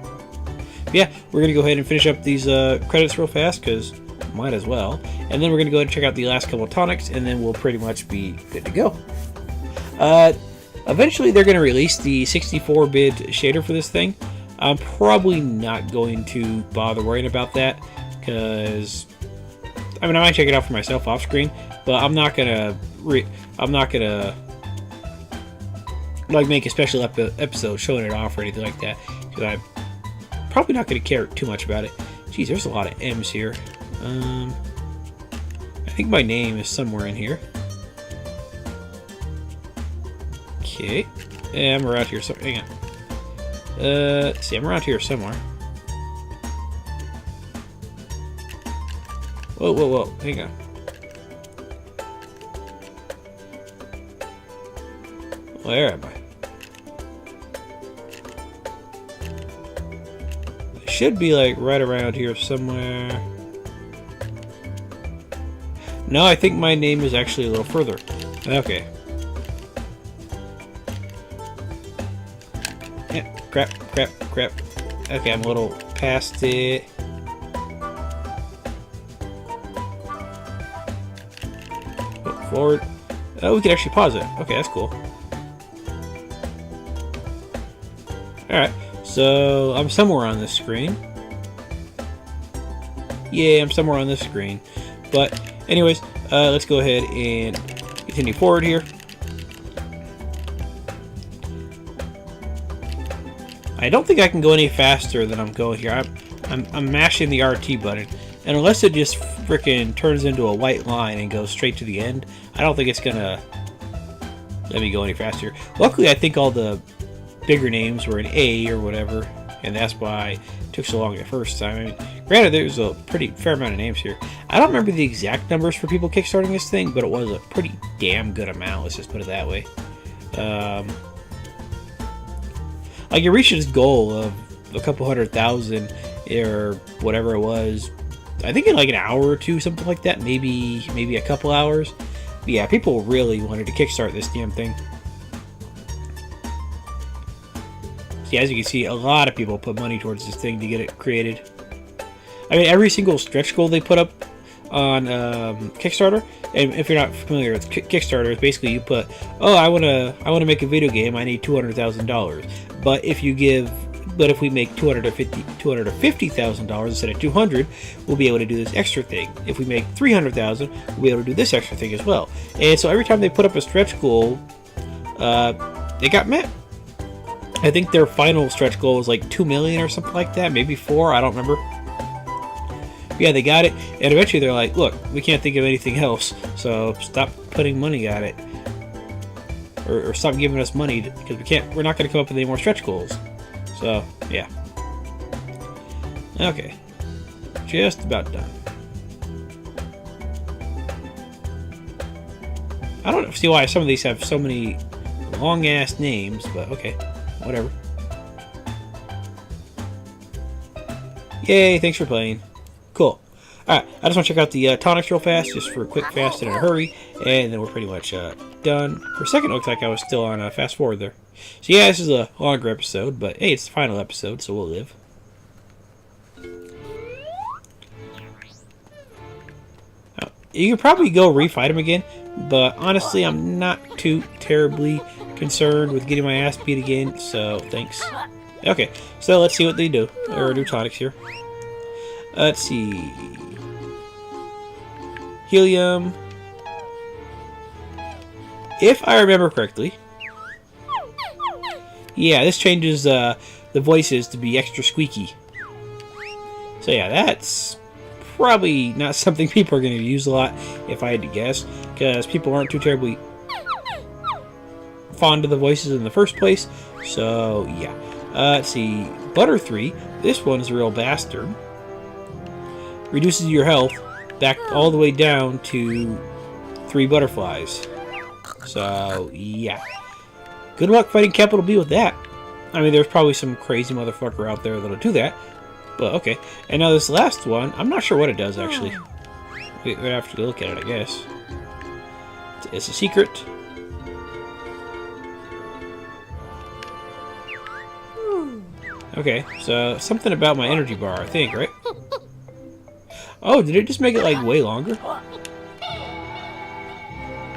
But yeah, we're gonna go ahead and finish up these credits real fast because might as well, and then we're gonna go ahead and check out the last couple of tonics, and then we'll pretty much be good to go. Eventually they're gonna release the 64-bit shader for this thing. I'm probably not going to bother worrying about that because, I mean, I might check it out for myself off screen, but I'm not gonna like make a special episode showing it off or anything like that because I'm probably not gonna care too much about it. Geez, there's a lot of M's here. I think my name is somewhere in here. Okay, yeah, I'm around here. Hang on. See, I'm around here somewhere. Whoa, whoa, whoa. Hang on. Where am I? It should be like right around here somewhere. No, I think my name is actually a little further. Okay. Yeah, crap, crap, crap. Okay, I'm a little past it. Look forward. Oh, we can actually pause it. Okay, that's cool. Alright, so I'm somewhere on this screen. Yeah, I'm somewhere on this screen. But, anyways, let's go ahead and continue forward here. I don't think I can go any faster than I'm going here. I'm mashing the RT button, and unless it just frickin' turns into a white line and goes straight to the end, I don't think it's gonna let me go any faster. Luckily, I think all the bigger names were an A or whatever, and that's why it took so long the first time. I mean, granted, there's a pretty fair amount of names here. I don't remember the exact numbers for people kickstarting this thing, but it was a pretty damn good amount. Let's just put it that way. Like, you reached this goal of a couple 100,000 or whatever it was. I think in like an hour or two, something like that. Maybe a couple hours. But yeah, people really wanted to kickstart this damn thing. So as you can see, a lot of people put money towards this thing to get it created. I mean, every single stretch goal they put up on Kickstarter, and if you're not familiar with Kickstarter, it's basically you put, oh, I wanna make a video game, I need $200,000. But if we make $250,000 instead of 200, we'll be able to do this extra thing. If we make 300,000, we'll be able to do this extra thing as well. And so every time they put up a stretch goal, they got met. I think their final stretch goal was like 2 million or something like that, maybe 4, I don't remember. But yeah, they got it, and eventually they're like, look, we can't think of anything else, so stop putting money at it. Or stop giving us money, because we're not going to come up with any more stretch goals. So, yeah. Okay. Just about done. I don't see why some of these have so many long-ass names, but okay. Whatever. Yay, thanks for playing. Cool. Alright, I just want to check out the tonics real fast, just for a quick, fast, and in a hurry, and then we're pretty much done. For a second, it looked like I was still on fast forward there. So yeah, this is a longer episode, but hey, it's the final episode, so we'll live. Now, you can probably go refight him again, but honestly, I'm not too terribly concerned with getting my ass beat again, so thanks. Okay, so let's see what they do. There are new tonics here. Let's see. Helium. If I remember correctly. Yeah, this changes the voices to be extra squeaky. So yeah, that's probably not something people are going to use a lot, if I had to guess, because people aren't too terribly fond of the voices in the first place. So yeah. Let's see. Butter 3. This one is a real bastard. Reduces your health back all the way down to 3 butterflies. So, yeah. Good luck fighting Capital B with that. I mean, there's probably some crazy motherfucker out there that'll do that. But, okay. And now this last one, I'm not sure what it does, actually. We're gonna have to look at it, I guess. It's a secret. Okay, so something about my energy bar, I think, right? Oh, did it just make it, like, way longer?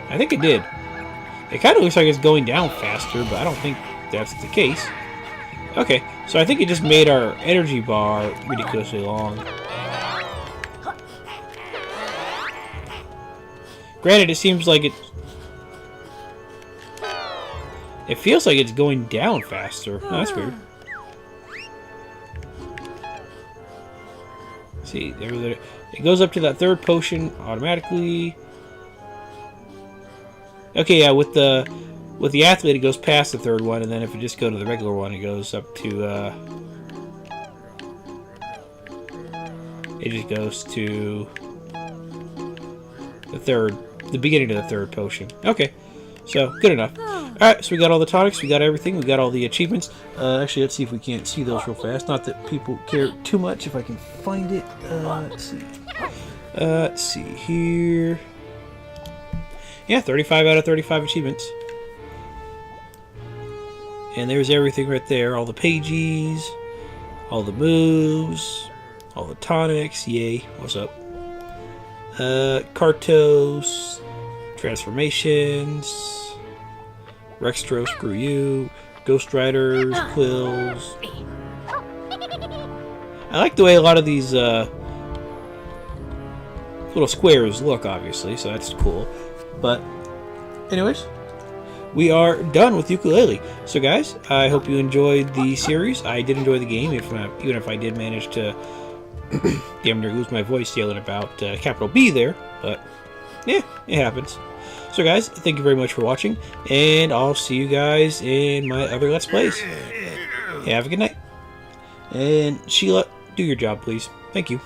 I think it did. It kind of looks like it's going down faster, but I don't think that's the case. Okay, so I think it just made our energy bar ridiculously long. Granted, it seems like it feels like it's going down faster. Oh, that's weird. See, there. It goes up to that 3rd potion automatically. Okay, yeah, with the athlete it goes past the 3rd one, and then if you just go to the regular one, it goes up to it just goes to the beginning of the third potion. Okay, so good enough. Alright, so we got all the tonics, we got everything, we got all the achievements. Actually, let's see if we can't see those real fast. Not that people care too much, if I can find it. Let's see here. Yeah, 35 out of 35 achievements. And there's everything right there. All the pages, all the moves, all the tonics. Yay, what's up? Kartos, transformations, Rextro, screw you, Ghost Riders, Quills. I like the way a lot of these little squares look, obviously, so that's cool. But anyways, we are done with Yooka-Laylee. So guys, I hope you enjoyed the series. I did enjoy the game, even if I did manage to damn near lose my voice yelling about capital B there. But yeah, it happens. So guys, thank you very much for watching, and I'll see you guys in my other Let's Plays. Have a good night. And Sheila, do your job, please. Thank you.